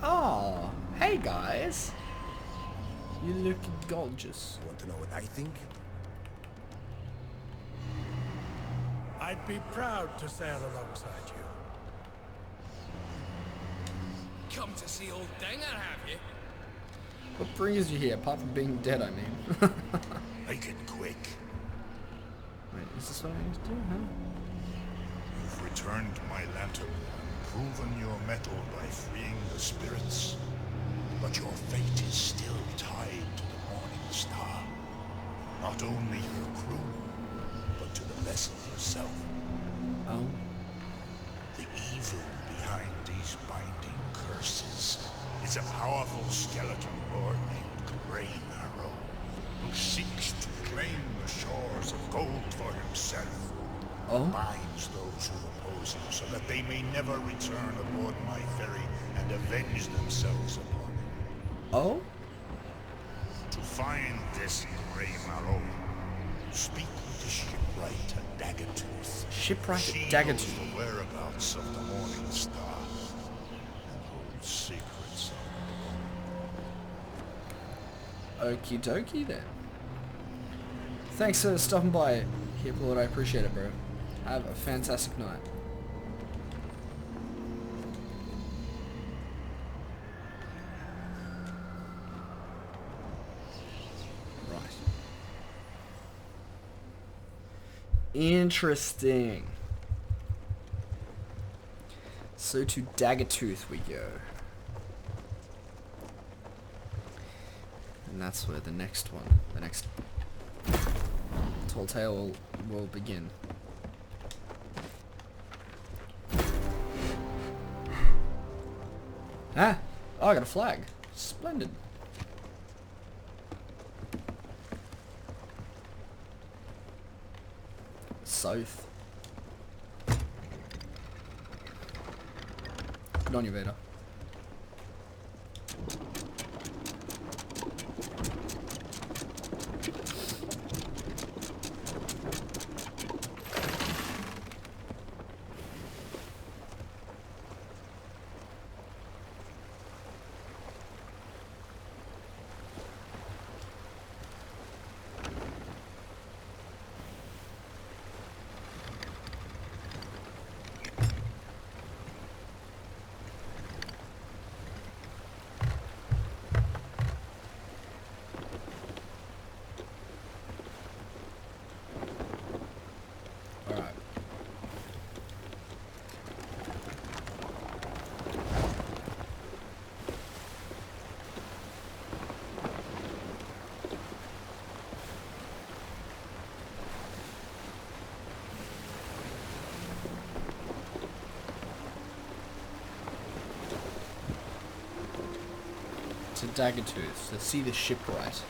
Oh, hey guys. You look gorgeous. Want to know what I think? I'd be proud to sail alongside you. Come to see old Dinger, have you? What brings you here, apart from being dead, I mean? Make it quick. Wait, is this what I need to do, huh? You've returned my lantern and proven your mettle by freeing the spirits. But your fate is still tied to the Morning Star. Not only your crew, but to the vessel herself. Oh. The evil behind these binding curses is a powerful skeleton lord named Grain Arrow, who seeks to claim the shores of gold for himself. Oh? Binds those who oppose him so that they may never return aboard my ferry and avenge themselves upon him. Oh? To find this Grain Arrow, speak with the shipwright at Daggertooth. Shipwright She at knows Daggertooth. the whereabouts of the Morning Star and holds secrets of Okie dokie then. Thanks for stopping by, Lord. I appreciate it, bro. Have a fantastic night. Right. Interesting. So to Daggertooth we go. And that's where the next one, the next tall tale will begin. Ah! Oh, I got a flag. Splendid. South. Good on you, Vader. Alright. To Daggertooth to see the shipwright.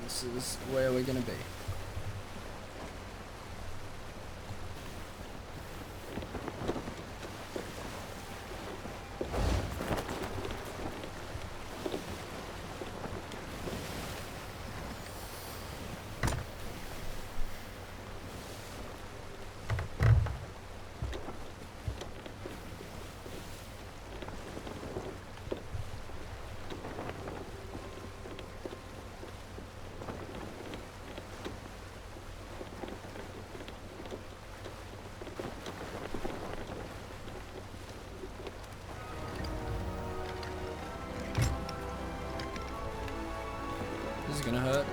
This is where we're gonna be. This is gonna hurt.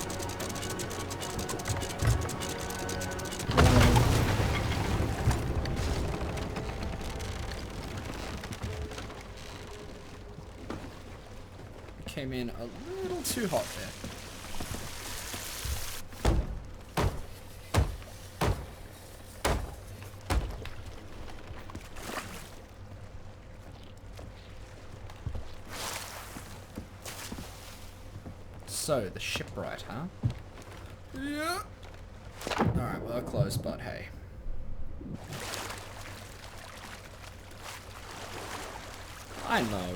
Came in a little too hot there. So, the shipwright, huh? Yeah. Alright, well, close, but hey. I know.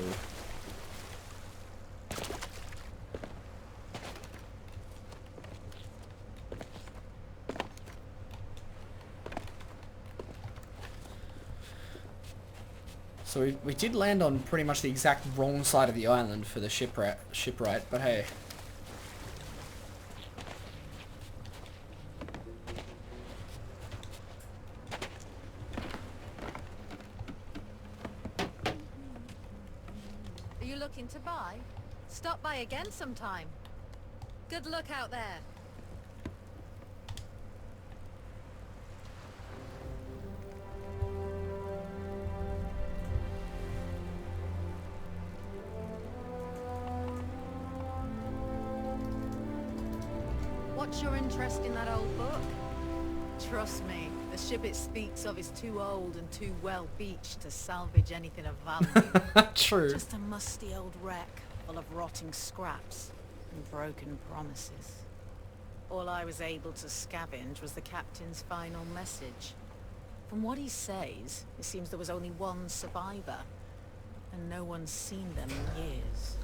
So we did land on pretty much the exact wrong side of the island for the shipwright, but hey. Are you looking to buy? Stop by again sometime. Good luck out there. What's your interest in that old book? Trust me, the ship it speaks of is too old and too well beached to salvage anything of value. True. Just a musty old wreck full of rotting scraps and broken promises. All I was able to scavenge was the captain's final message. From what he says, it seems there was only one survivor, and no one's seen them in years.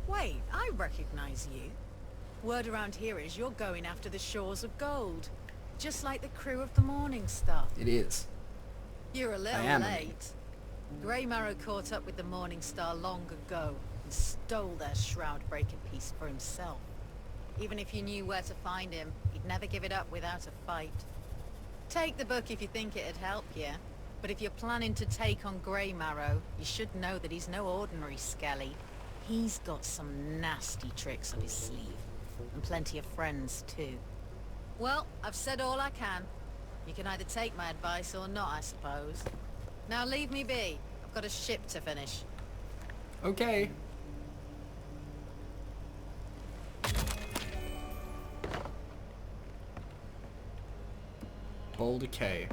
Wait, I recognize you. Word around here is you're going after the shores of gold, just like the crew of the Morning Star. It is. You're a little late. Grey Marrow caught up with the Morning Star long ago and stole their shroud-breaking piece for himself. Even if you knew where to find him, he'd never give it up without a fight. Take the book if you think it'd help you, but if you're planning to take on Grey Marrow, you should know that he's no ordinary skelly. He's got some nasty tricks up his sleeve, and plenty of friends too. Well, I've said all I can. You can either take my advice or not, I suppose. Now leave me be. I've got a ship to finish. Okay. Boulder K.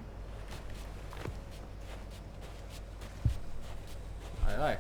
Aye aye.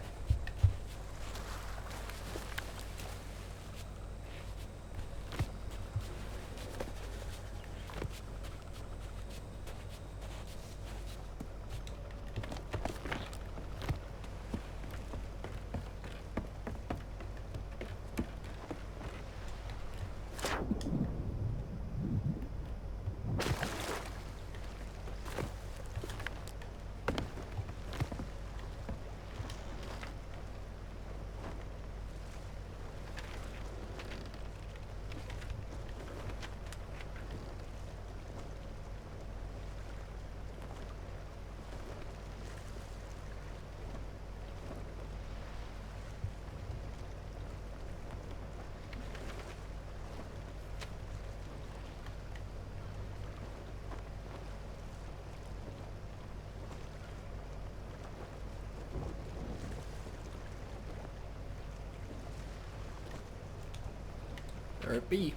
There it be.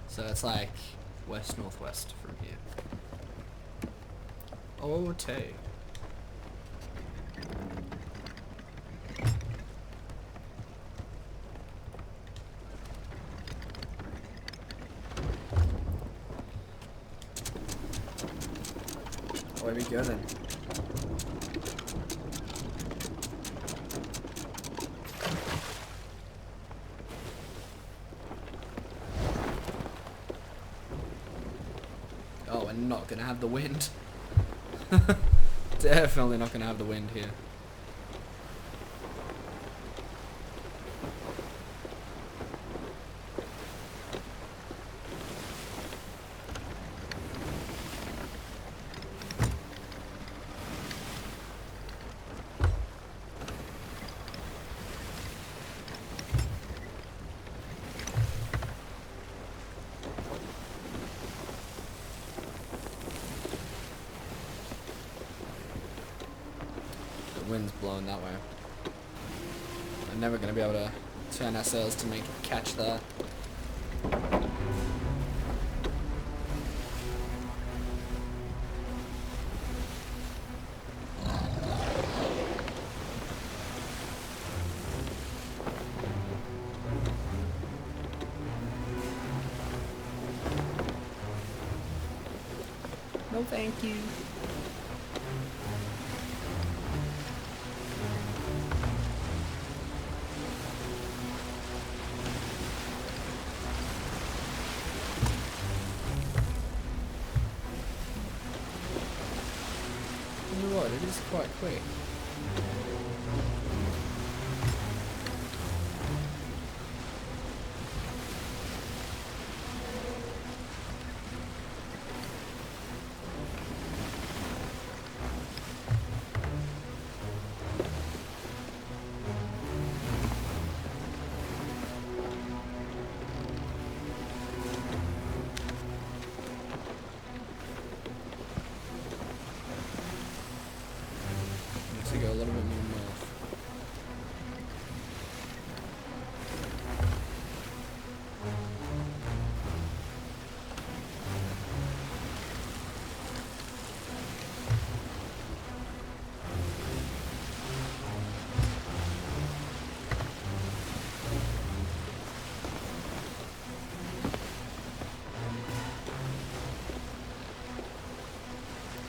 So it's like west-northwest from here. Oh, Tay. Away we go then. Oh, we're not gonna have the wind. Definitely not gonna have the wind here. The wind's blowing that way. I'm never going to be able to turn our sails to make it catch that. No, thank you. You know what? It is quite quick. To go a little bit more north.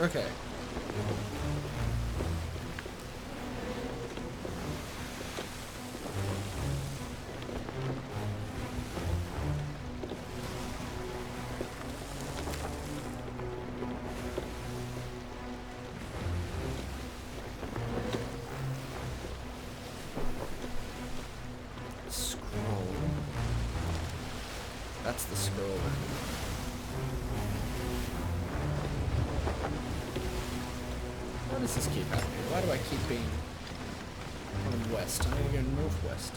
Okay. Scroll. That's the scroll. Why does this keep happening? Why do I keep being going west? I need to go northwest.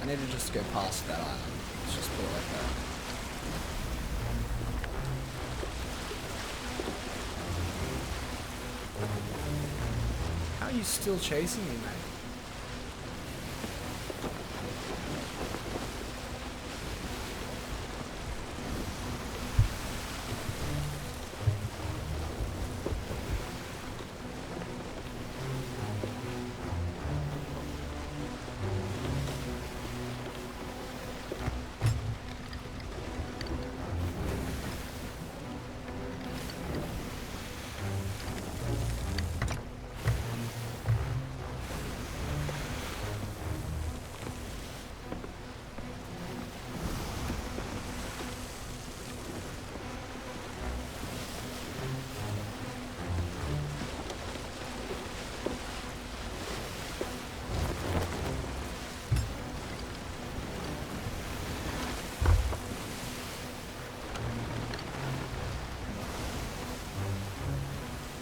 I need to just go past that island. Let's just put it like that. How are you still chasing me, mate?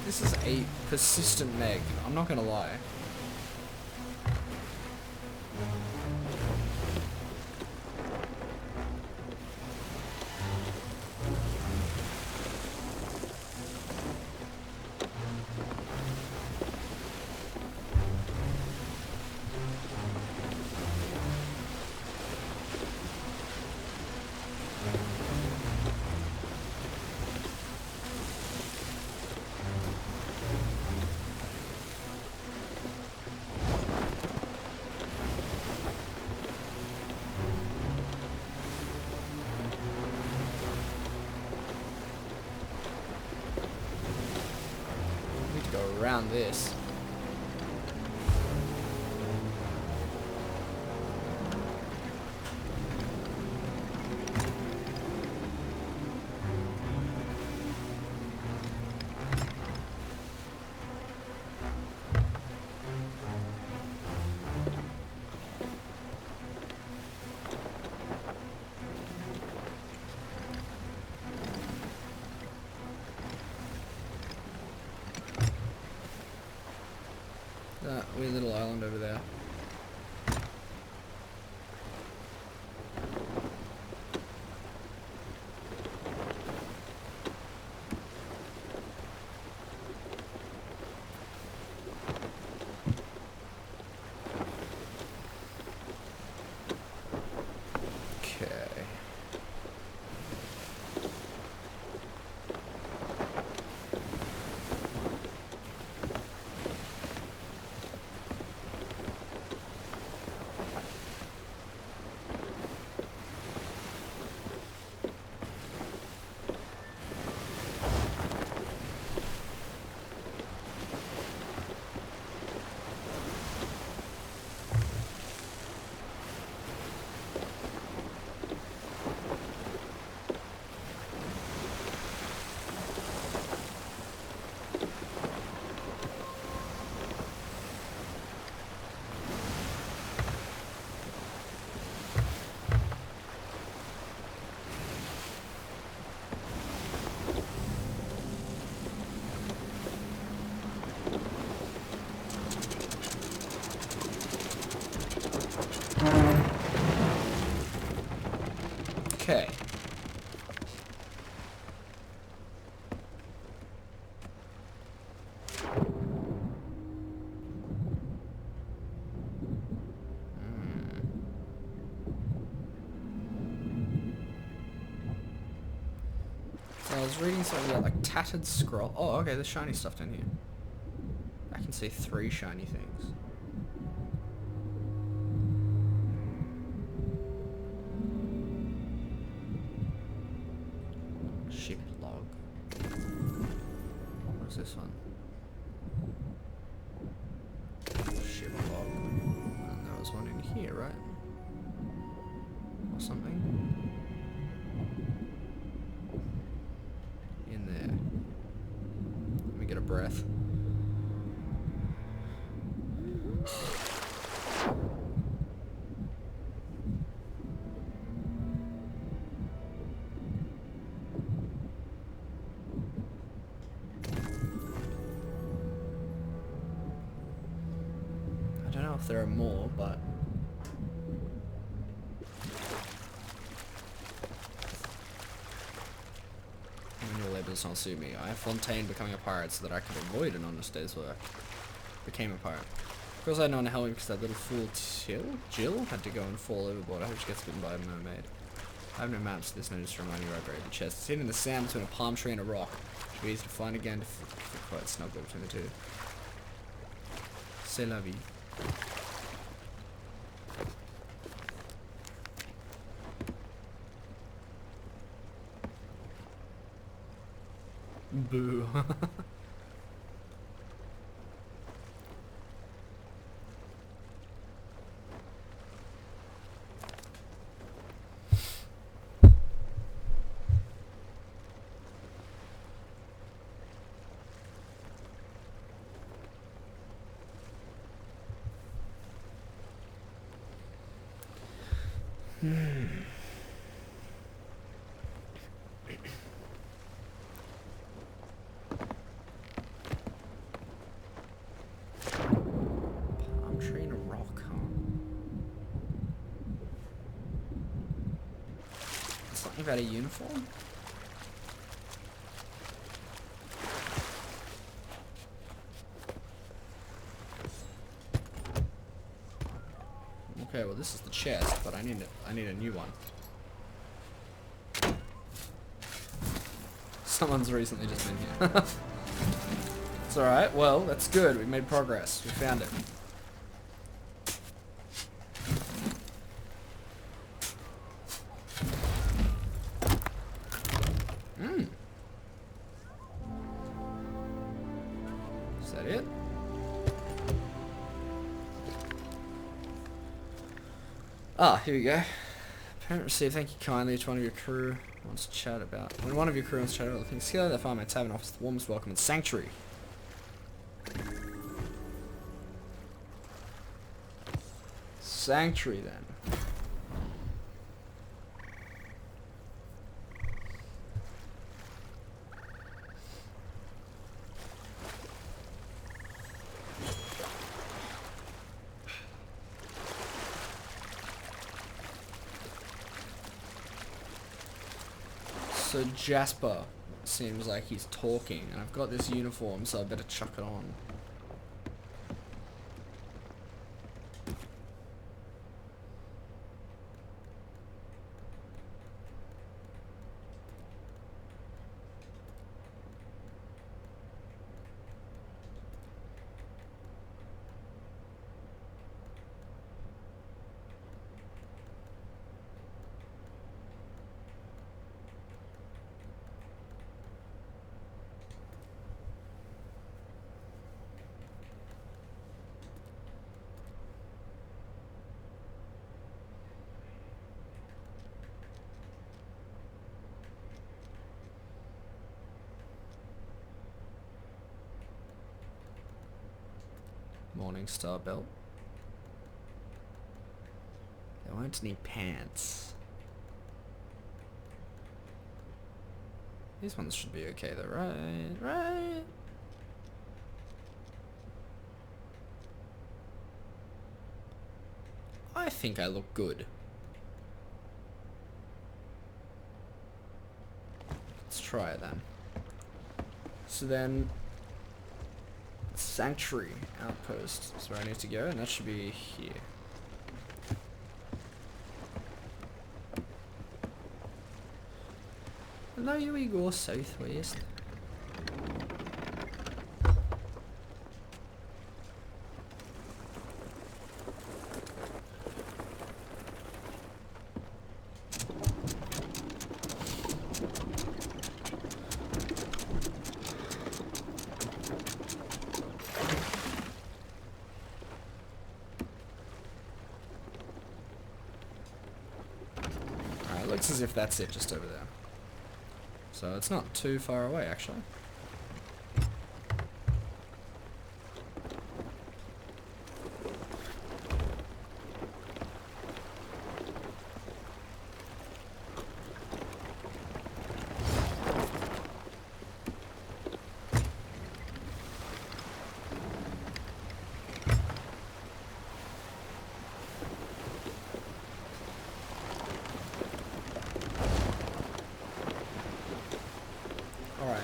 This is a persistent neg, I'm not gonna lie. around this. That weird little island over there. Okay. Okay. So I was reading something about like tattered scroll. Oh, okay, there's shiny stuff down here. I can see 3 shiny things. Ship log. What's this one? Ship log. And there was one in here, right? Or something? In there. Let me get a breath. I don't know if there are more, but manual labor does not suit me. I have Fontaine becoming a pirate so that I could avoid an honest day's work. Became a pirate. Of course I had no one to help me because that little fool Jill had to go and fall overboard. I hope she gets bitten by a mermaid. I have no maps, this notice to remind me where I buried the chest. It's hidden in the sand between a palm tree and a rock. Should be easy to find again if we're quite snug between the two. C'est la vie. Boo. Palm tree and a rock, huh? Something about a uniform? Okay, well this is the chest, but I need a new one. Someone's recently just been here. It's alright, well, that's good. We've made progress. We found it. Is that it? Ah, here we go. Parent received, thank you kindly to one of your crew wants to chat about. When one of your crew wants to chat about the things together, the fireman tavern offers the warmest welcome and sanctuary. Sanctuary then. So Jasper seems like he's talking, and I've got this uniform, so I better chuck it on. Morning Star belt. They won't need pants. These ones should be okay though, right? Right? I think I look good. Let's try it then. So then, Sanctuary Outpost is where I need to go, and that should be here. Hello, you go southwest. Alright, looks as if that's it just over there. So it's not too far away, actually. Alright.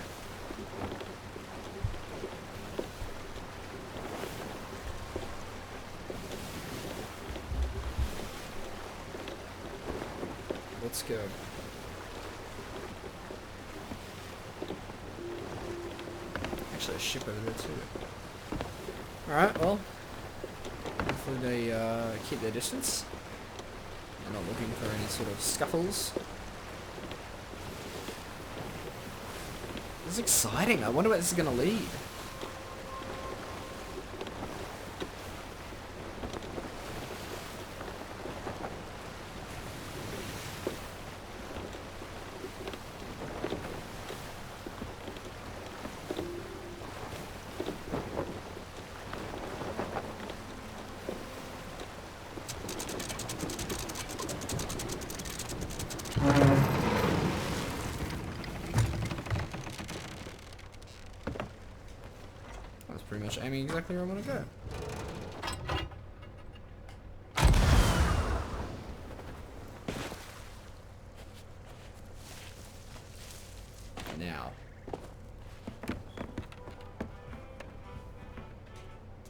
Let's go. Actually, a ship over there too. Alright, well. Hopefully they keep their distance. They're not looking for any sort of scuffles. This is exciting. I wonder where this is going to lead. That's pretty much aiming exactly where I want to go. Now.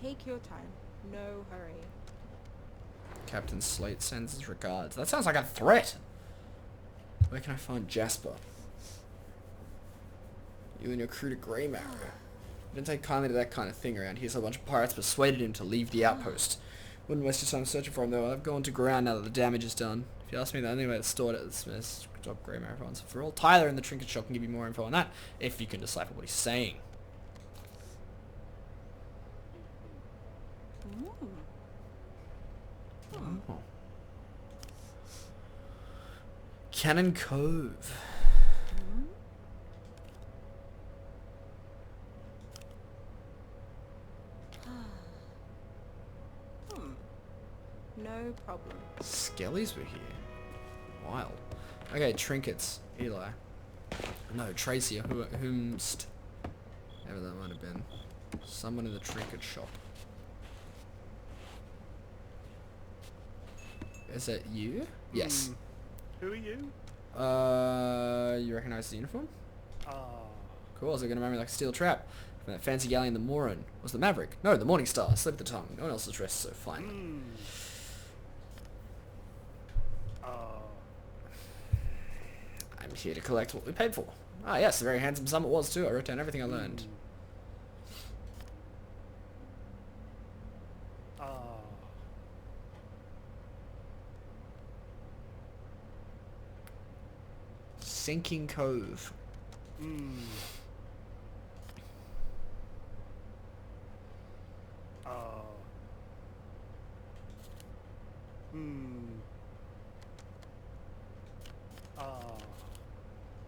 Take your time. No hurry. Captain Slate sends his regards. That sounds like a threat. Where can I find Jasper? You and your crew to Grey Marrow. Didn't take kindly to that kind of thing around here, so a bunch of pirates persuaded him to leave the outpost. Wouldn't waste your time searching for him though. I've gone to ground now that the damage is done. If you ask me, the only way to store it is stop Grey Marrow once and for all. Tyler in the trinket shop can give you more info on that, if you can decipher what he's saying. Ooh. Oh. Cannon Cove. No problem. Skellies were here. Wild. Okay, trinkets. Eli. No, Tracy, or whomst. Whoever that might have been. Someone in the trinket shop. Is that you? Yes. Who are you? You recognize the uniform? Ah. Cool, I was gonna remember like a steel trap. From that fancy galley in the Morin. Was the Maverick? No, the Morning Star. Slip the tongue. No one else is dressed so finely. I'm here to collect what we paid for. Ah, yes, a very handsome sum it was too. I wrote down everything I learned. Sinking Cove.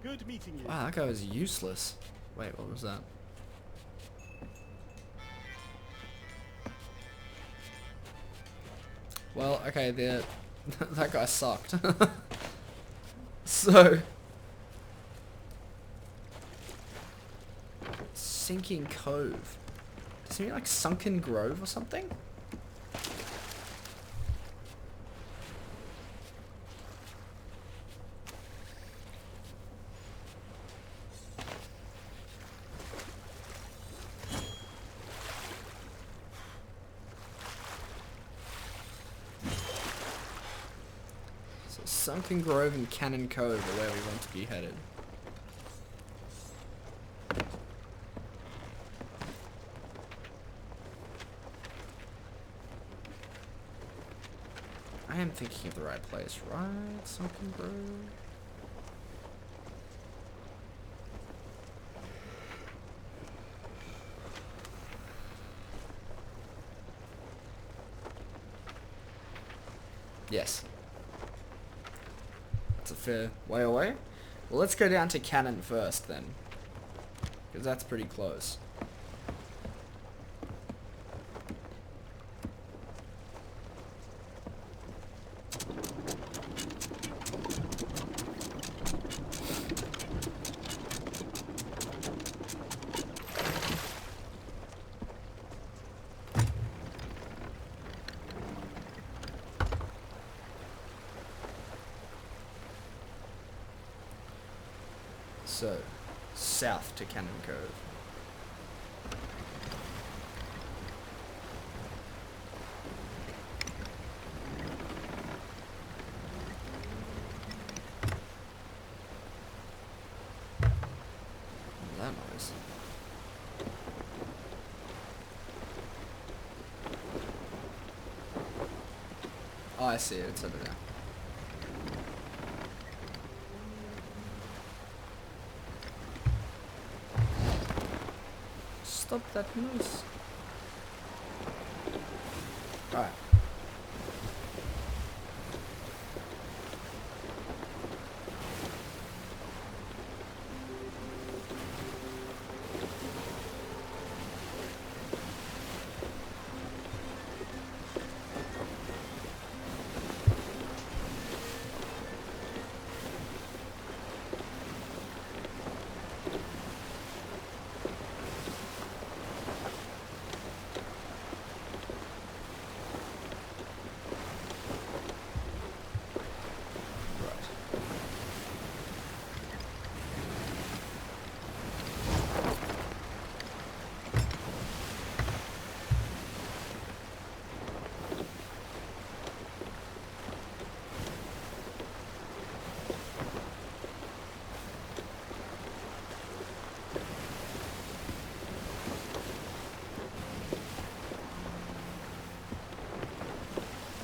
Good meeting you. Wow, that guy was useless. Wait, what was that? Well, okay, that guy sucked. So... Sinking Cove. Does it mean like Sunken Grove or something? So Sunken Grove and Cannon Cove are where we want to be headed. I am thinking of the right place, right? Sunken Grove. Yes. That's a fair way away. Well, let's go down to Cannon first then. Because that's pretty close. So, south to Cannon Cove. That noise. Oh, I see it. It's over there. Stop that noise. Alright.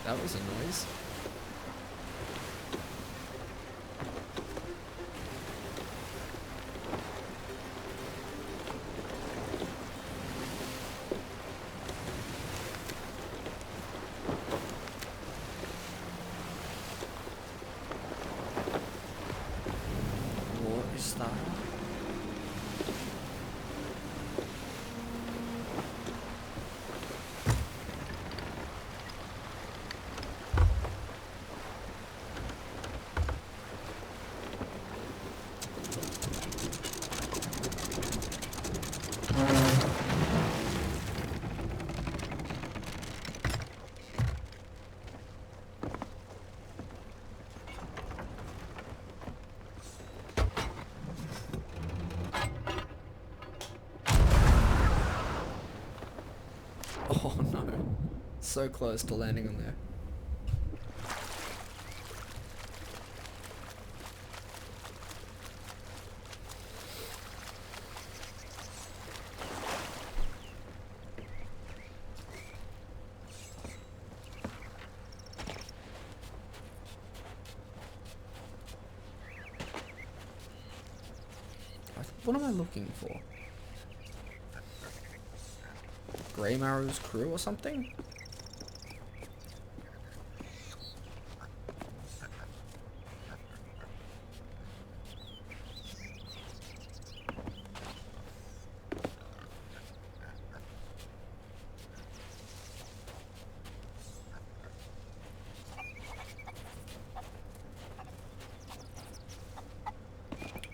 That was a noise. So close to landing on there. What am I looking for? Grey Marrow's crew or something?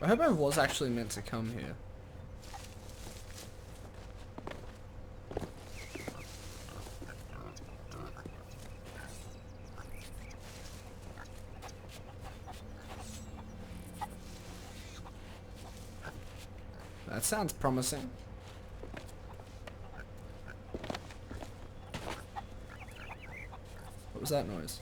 I hope I was actually meant to come here. That sounds promising. What was that noise?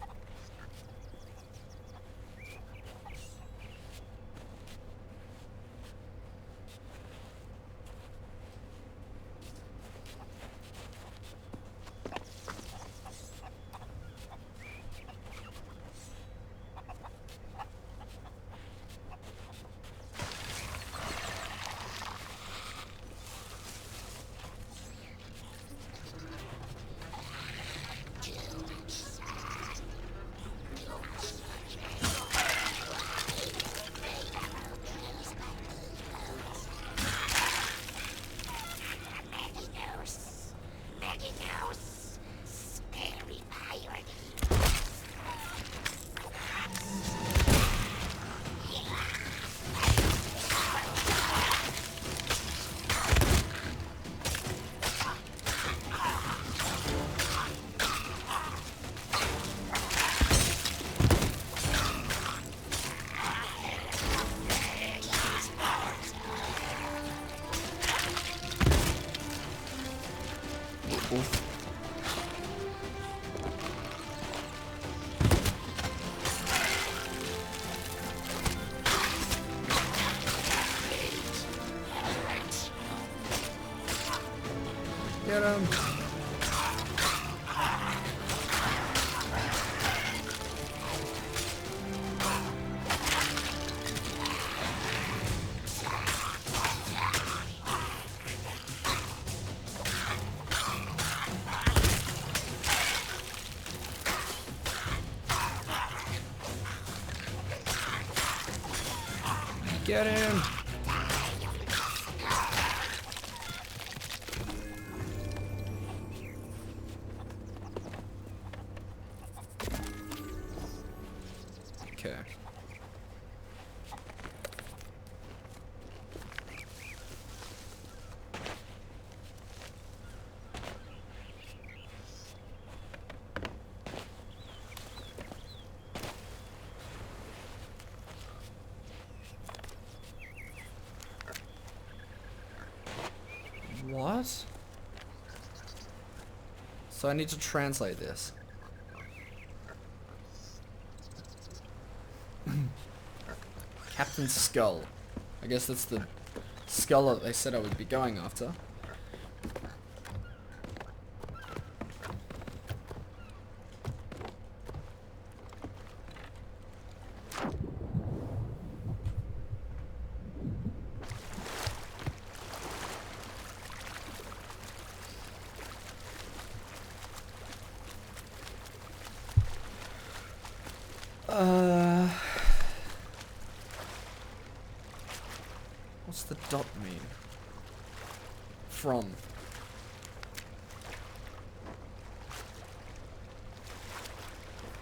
Get him! Get him! Okay. What? So I need to translate this. Captain Skull. I guess that's the skull that they said I would be going after. What's the dot mean? From.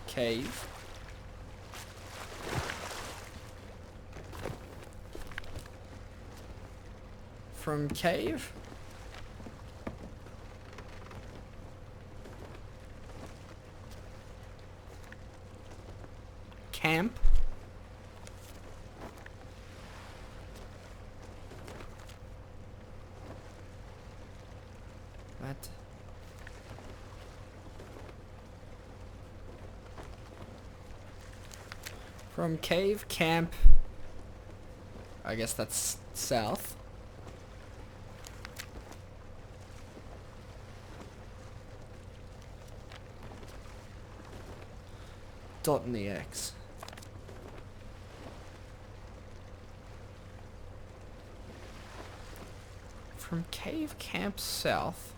Cave. From cave? Camp? What? From cave camp, I guess that's south. Dot in the X. From cave camp south.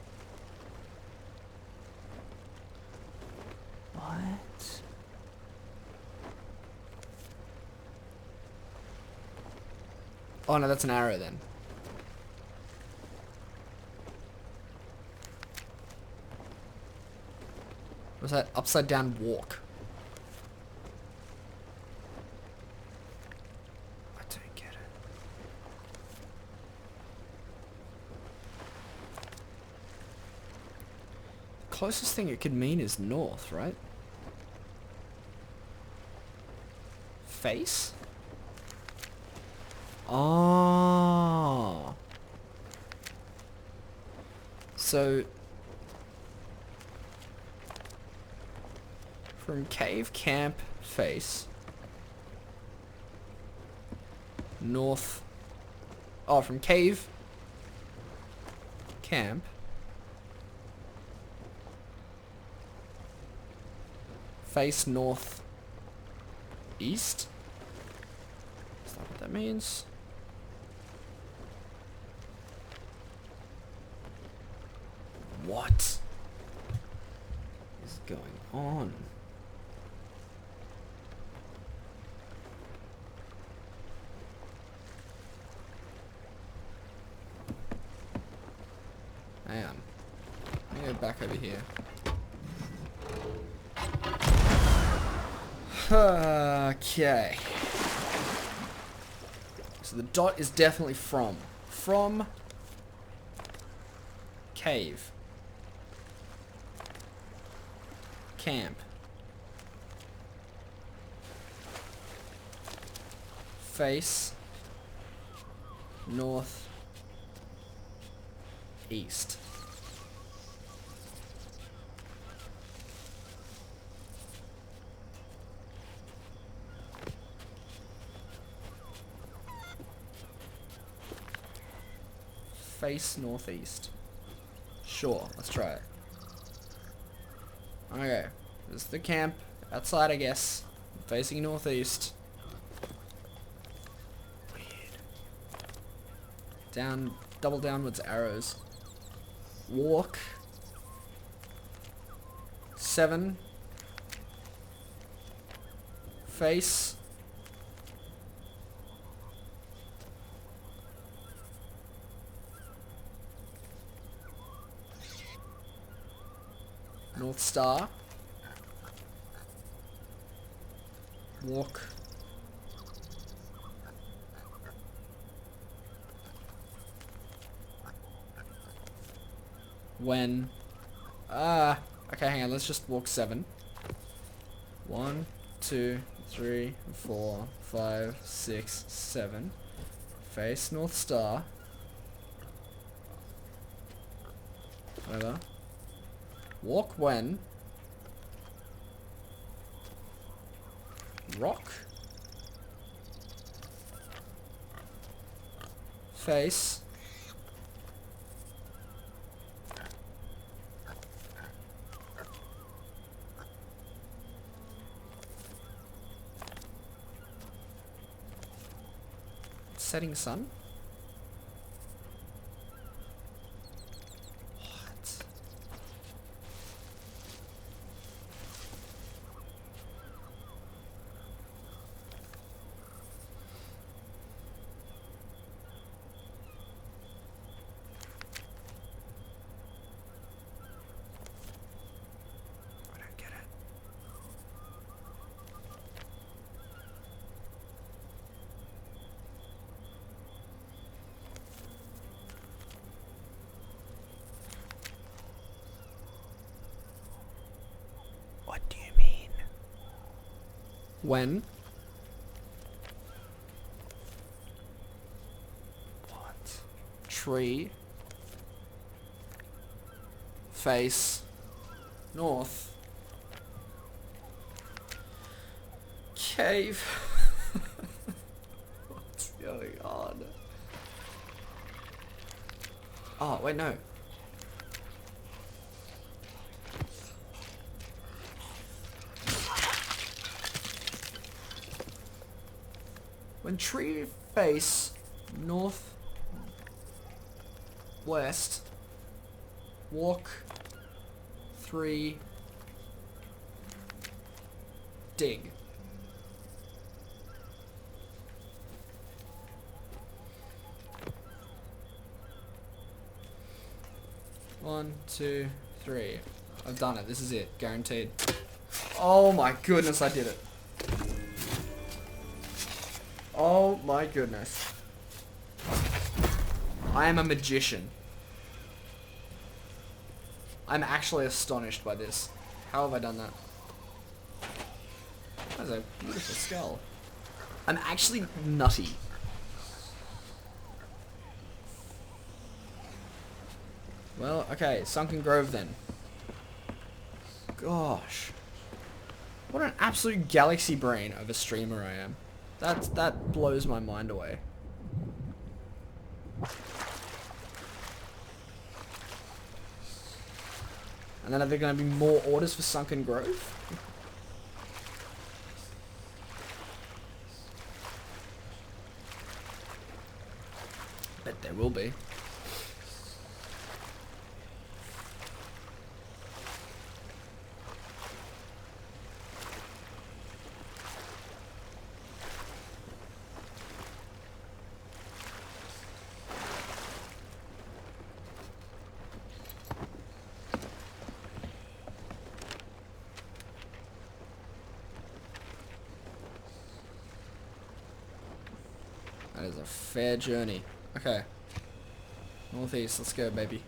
What? Oh no, that's an arrow then. Was that upside down walk? I don't get it. The closest thing it could mean is north, right? Face? Oh. So from cave camp face north. Oh, from cave camp face north east. Is that what that means? What is going on? Hang on. Let me go back over here. Okay. So the dot is definitely from. From cave. Camp. Face. North. East. Face northeast. Sure, let's try it. Okay, this is the camp outside, I guess. Facing northeast. Weird. Down, double downwards arrows. Walk. 7. Face. North Star. Walk. When. Okay, hang on, let's just walk 7. 1, 2, 3, 4, 5, 6, 7. Face North Star. Whatever. Walk when. Rock. Face. Setting sun. What? I don't get it. What do you mean? When? What? Tree. Face. North. Cave. my god. Oh, wait, no. When tree face north west, walk 3, dig. One, 2, 3. I've done it. This is it. Guaranteed. Oh my goodness, I did it. Oh my goodness. I am a magician. I'm actually astonished by this. How have I done that? That is a beautiful skull. I'm actually nutty. Well, okay, Sunken Grove then. Gosh. What an absolute galaxy brain of a streamer I am. That blows my mind away. And then are there going to be more orders for Sunken Grove? Bet there will be. That is a fair journey. Okay. Northeast, let's go, baby.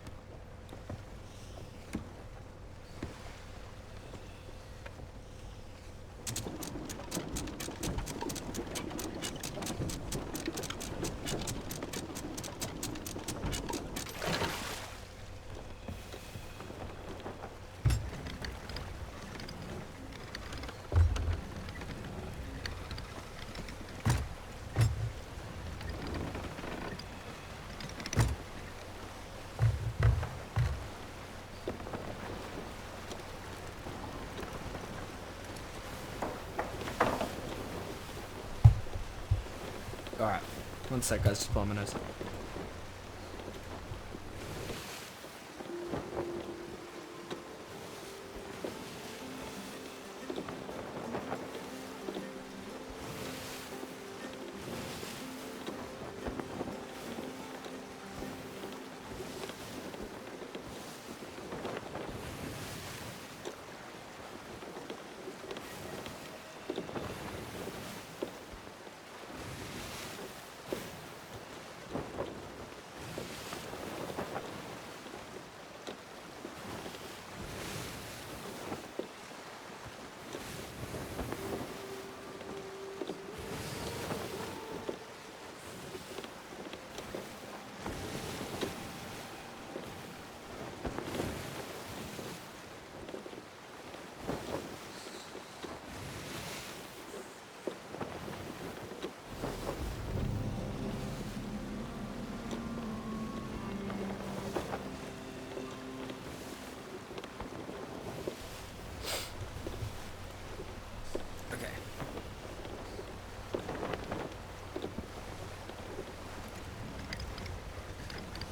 Alright. One sec, guys. Just blow my nose.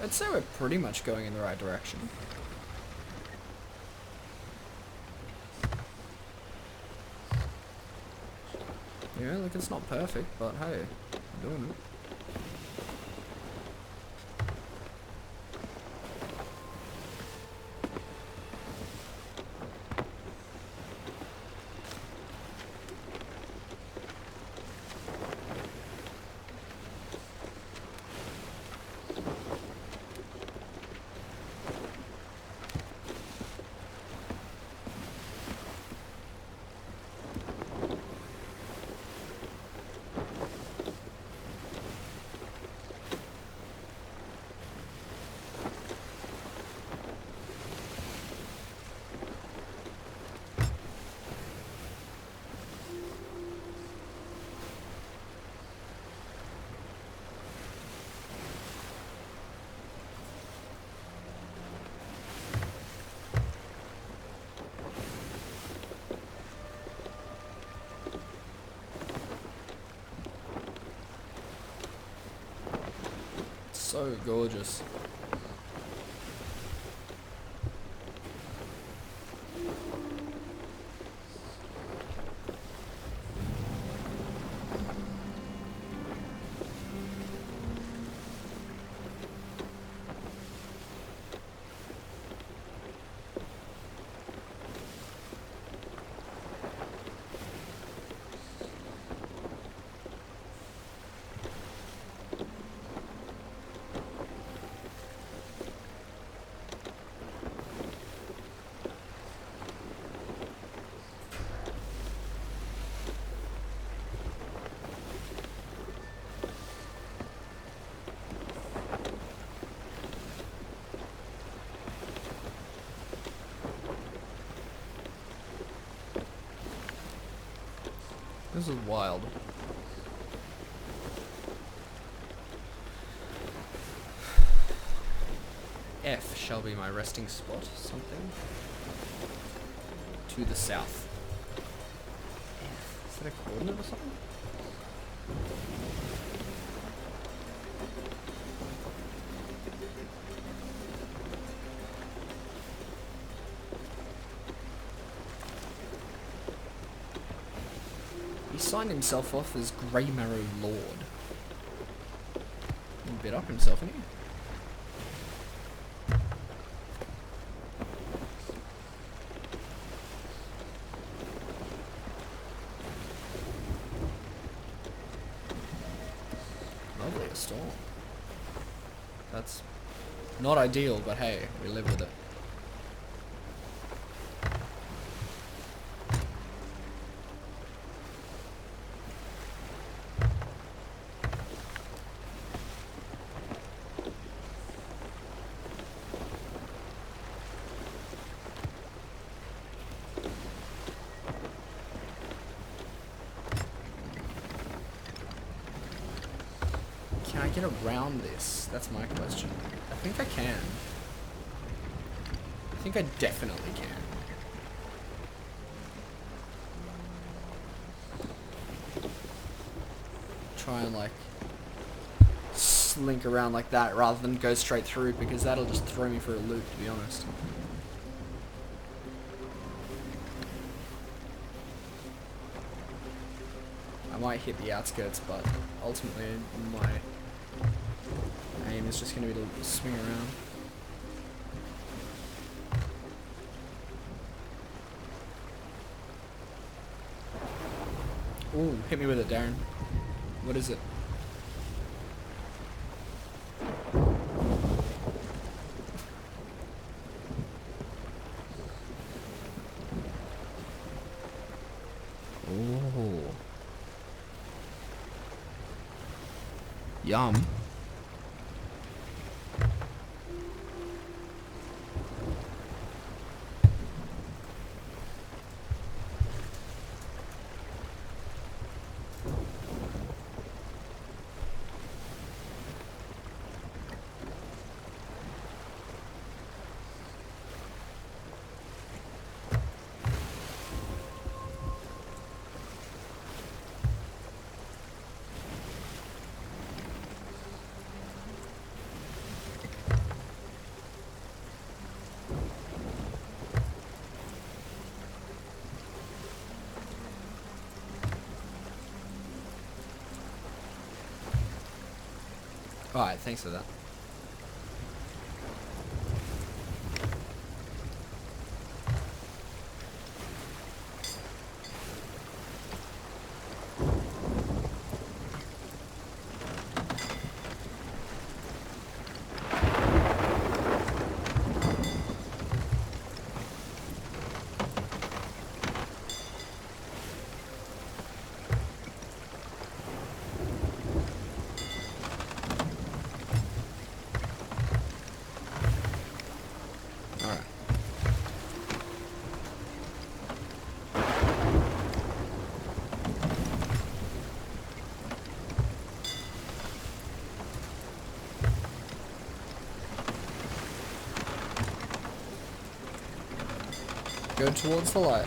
I'd say we're pretty much going in the right direction. Yeah, look, it's not perfect, but hey, we're doing it. So gorgeous. This is wild. F shall be my resting spot, something. To the south. F. Is that a coordinate or something? He signed himself off as Grey Marrow Lord. A bit up himself, isn't he? Lovely, a storm. That's not ideal, but hey, we live with it. Can I get around this? That's my question. I think I can. I think I definitely can. Try and like slink around like that rather than go straight through, because that'll just throw me for a loop, to be honest. I might hit the outskirts, but ultimately my aim is just going to be to swing around. Ooh, hit me with it, Darren. What is it? Ooh. Yum. Alright, thanks for that. Go towards the light.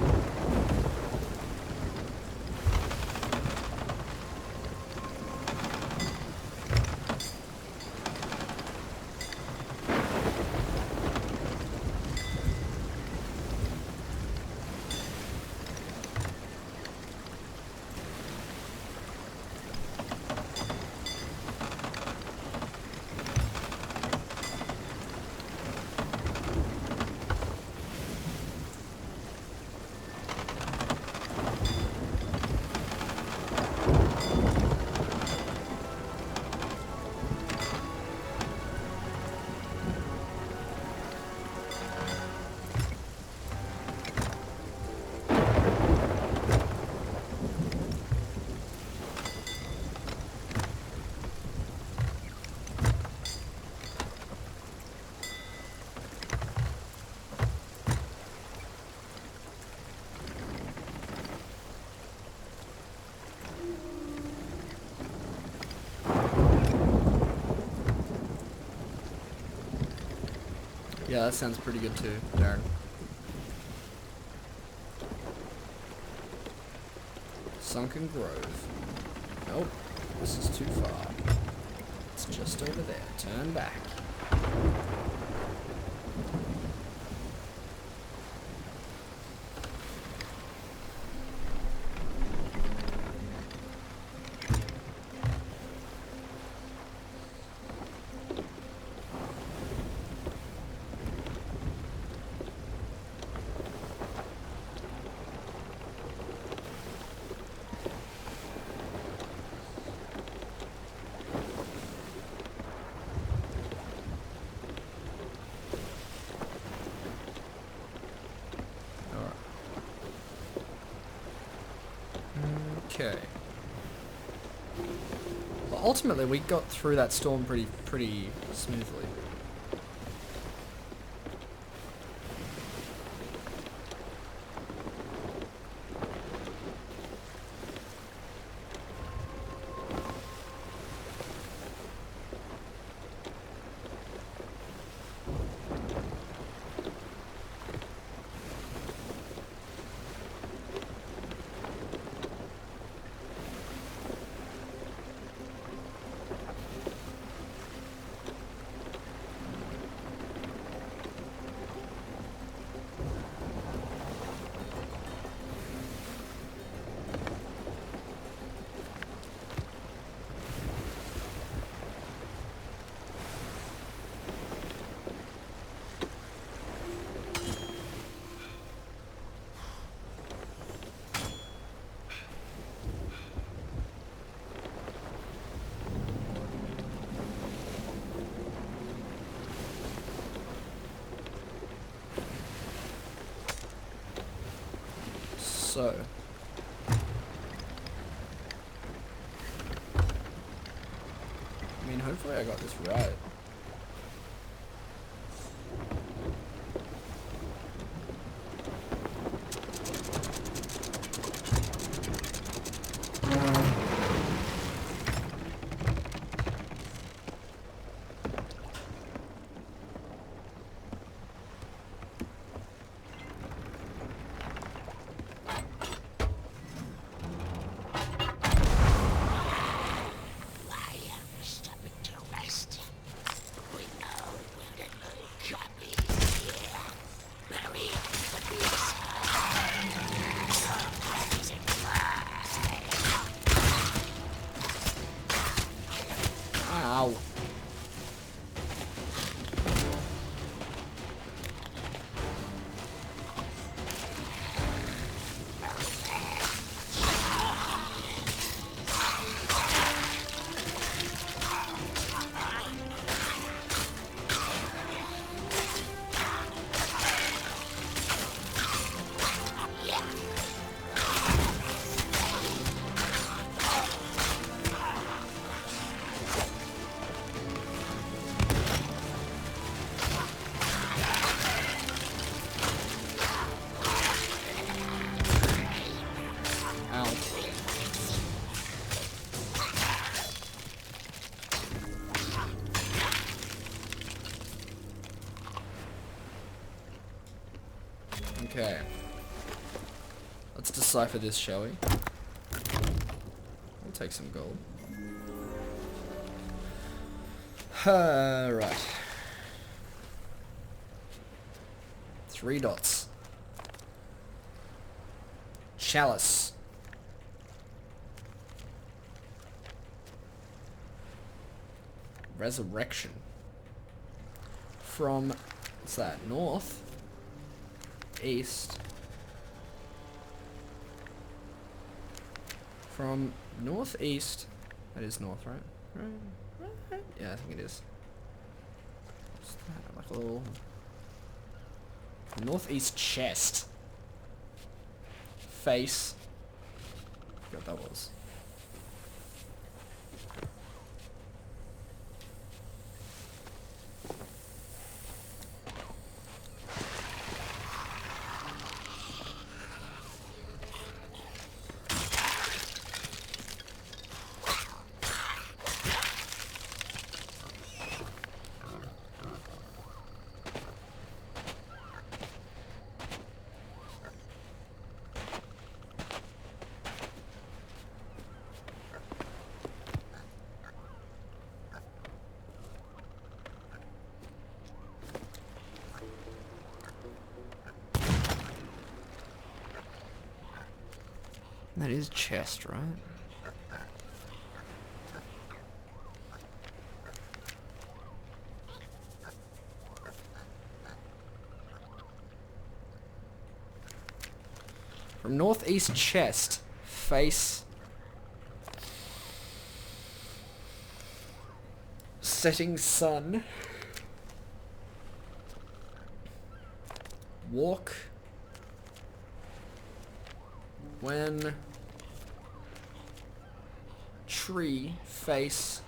Yeah, that sounds pretty good too, Darren. Sunken Grove. Nope, this is too far. It's just over there. Turn back. Okay. Well, ultimately, we got through that storm pretty smoothly. So, I mean, hopefully I got this right. Ow. Okay. Let's decipher this, shall we? We'll take some gold. Right. 3 dots. Chalice. Resurrection. From, what's that, north? East. From northeast. That is north, right? Right? Yeah, I think it is. What's that? Like a little northeast chest. Face. I forgot what that was. That is chest, right? From northeast chest, face setting sun. Walk when tree face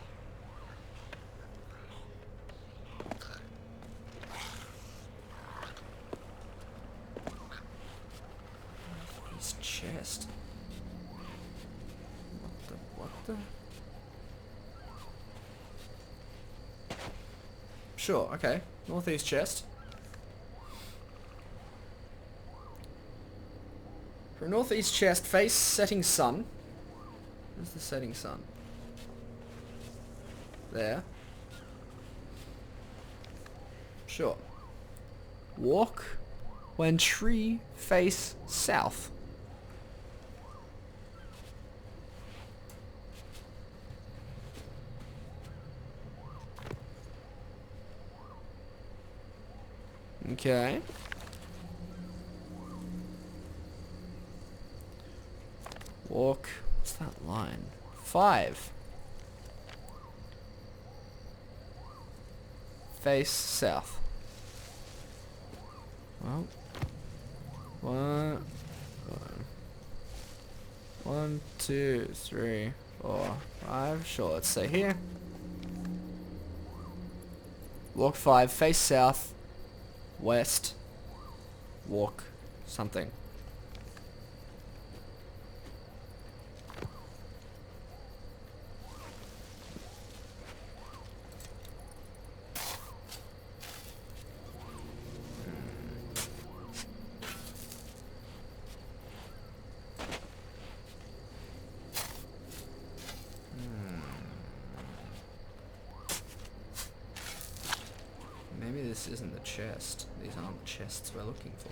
his chest. What the? Sure, okay. Northeast chest. From northeast chest, face setting sun. Where's the setting sun? There. Sure. Walk when tree face south. Okay. Walk. What's that line? 5. Face south. Well. 1, 2, 3, 4, 5. Sure, let's say here. Walk 5. Face south. West. Walk something. Maybe this isn't the chest. These aren't the chests we're looking for.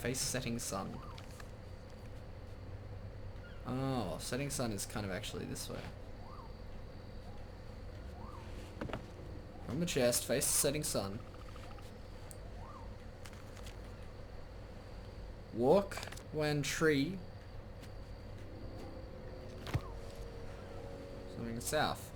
Face setting sun. Oh, setting sun is kind of actually this way. From the chest, face the setting sun. Walk when tree. Something south.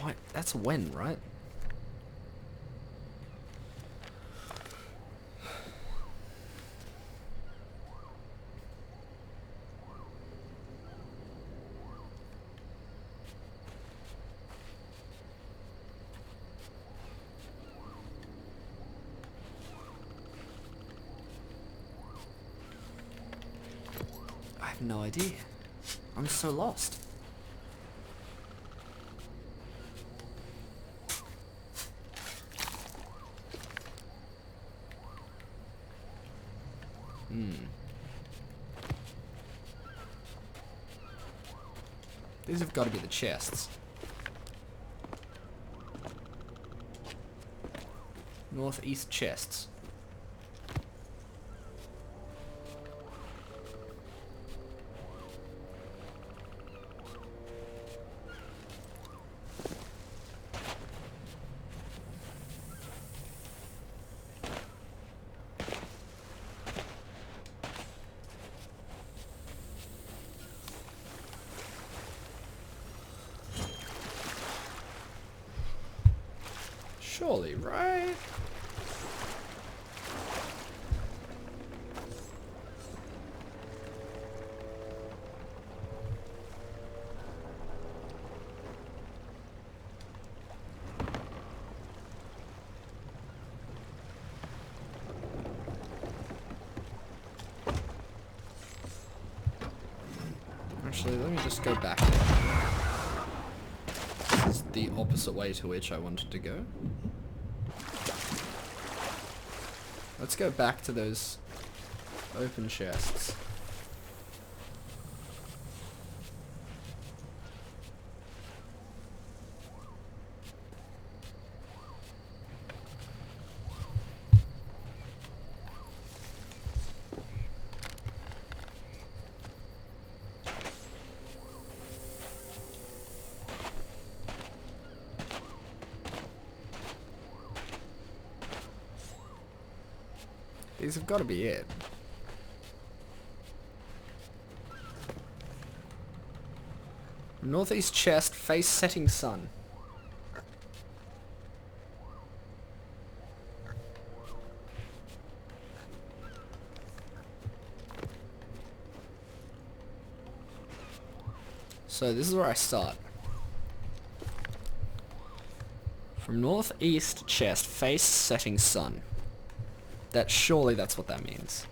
What? That's when, right? I have no idea. I'm so lost. These have got to be the chests. Northeast chests. Surely, right? Actually, let me just go back there. This is the opposite way to which I wanted to go. Let's go back to those open chests. These have got to be it. Northeast chest, face setting sun. So this is where I start. From northeast chest, face setting sun. Surely that's what that means.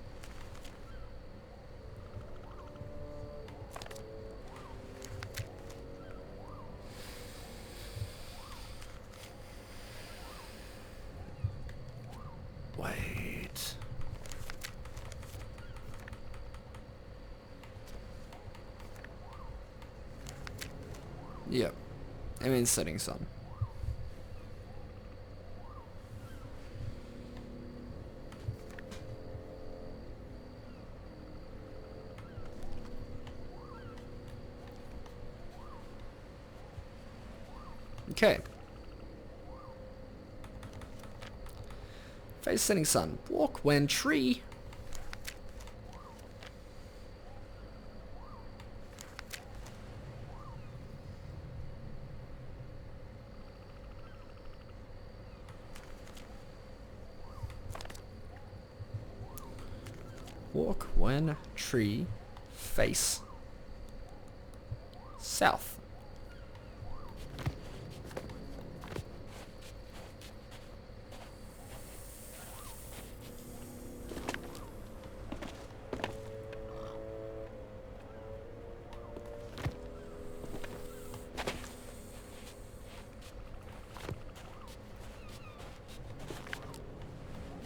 Wait. Yep. It means setting sun. Okay. Face setting sun. Walk when tree. Walk when tree. Face south.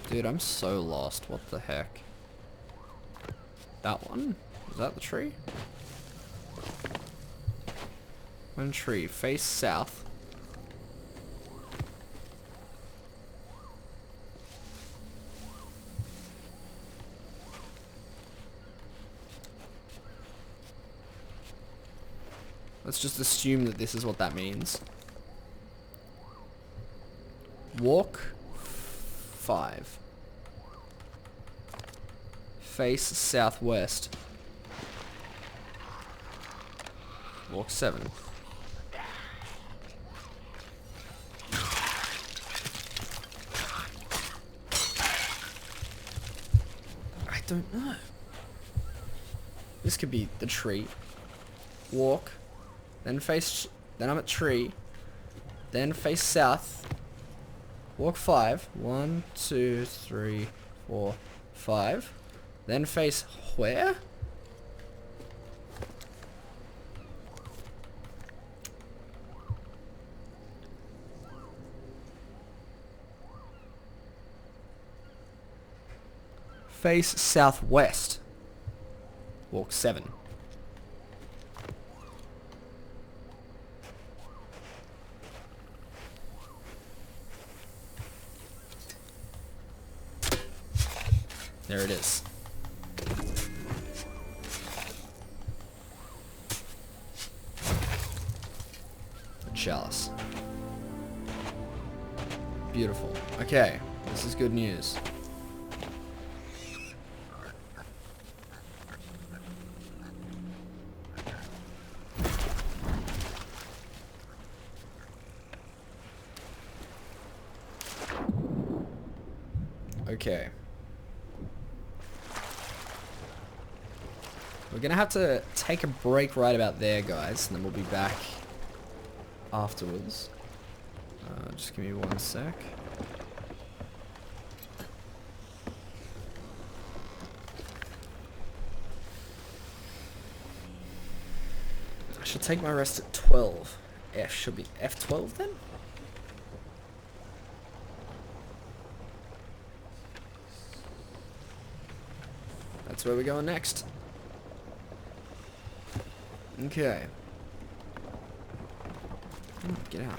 Dude, I'm so lost. What the heck? That one? Is that the tree? One tree. Face south. Let's just assume that this is what that means. Walk 5. Face southwest. Walk 7. I don't know. This could be the tree. Walk. Then face. Then I'm at tree. Then face south. Walk 5. 1, 2, 3, 4, 5. Then face where? Face southwest. Walk 7. There it is. A chalice. Beautiful. Okay, this is good news. Okay. We're gonna have to take a break right about there, guys, and then we'll be back afterwards. Just give me 1 sec. I should take my rest at 12. F should be F12 then? That's where we're going next. Okay. Get out.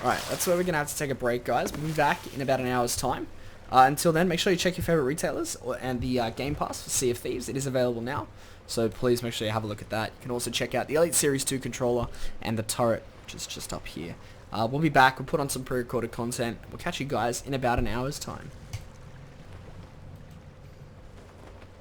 Alright, that's where we're going to have to take a break, guys. We'll be back in about an hour's time. Until then, make sure you check your favourite retailers and the Game Pass for Sea of Thieves. It is available now, so please make sure you have a look at that. You can also check out the Elite Series 2 controller and the turret, which is just up here. We'll be back. We'll put on some pre-recorded content. We'll catch you guys in about an hour's time.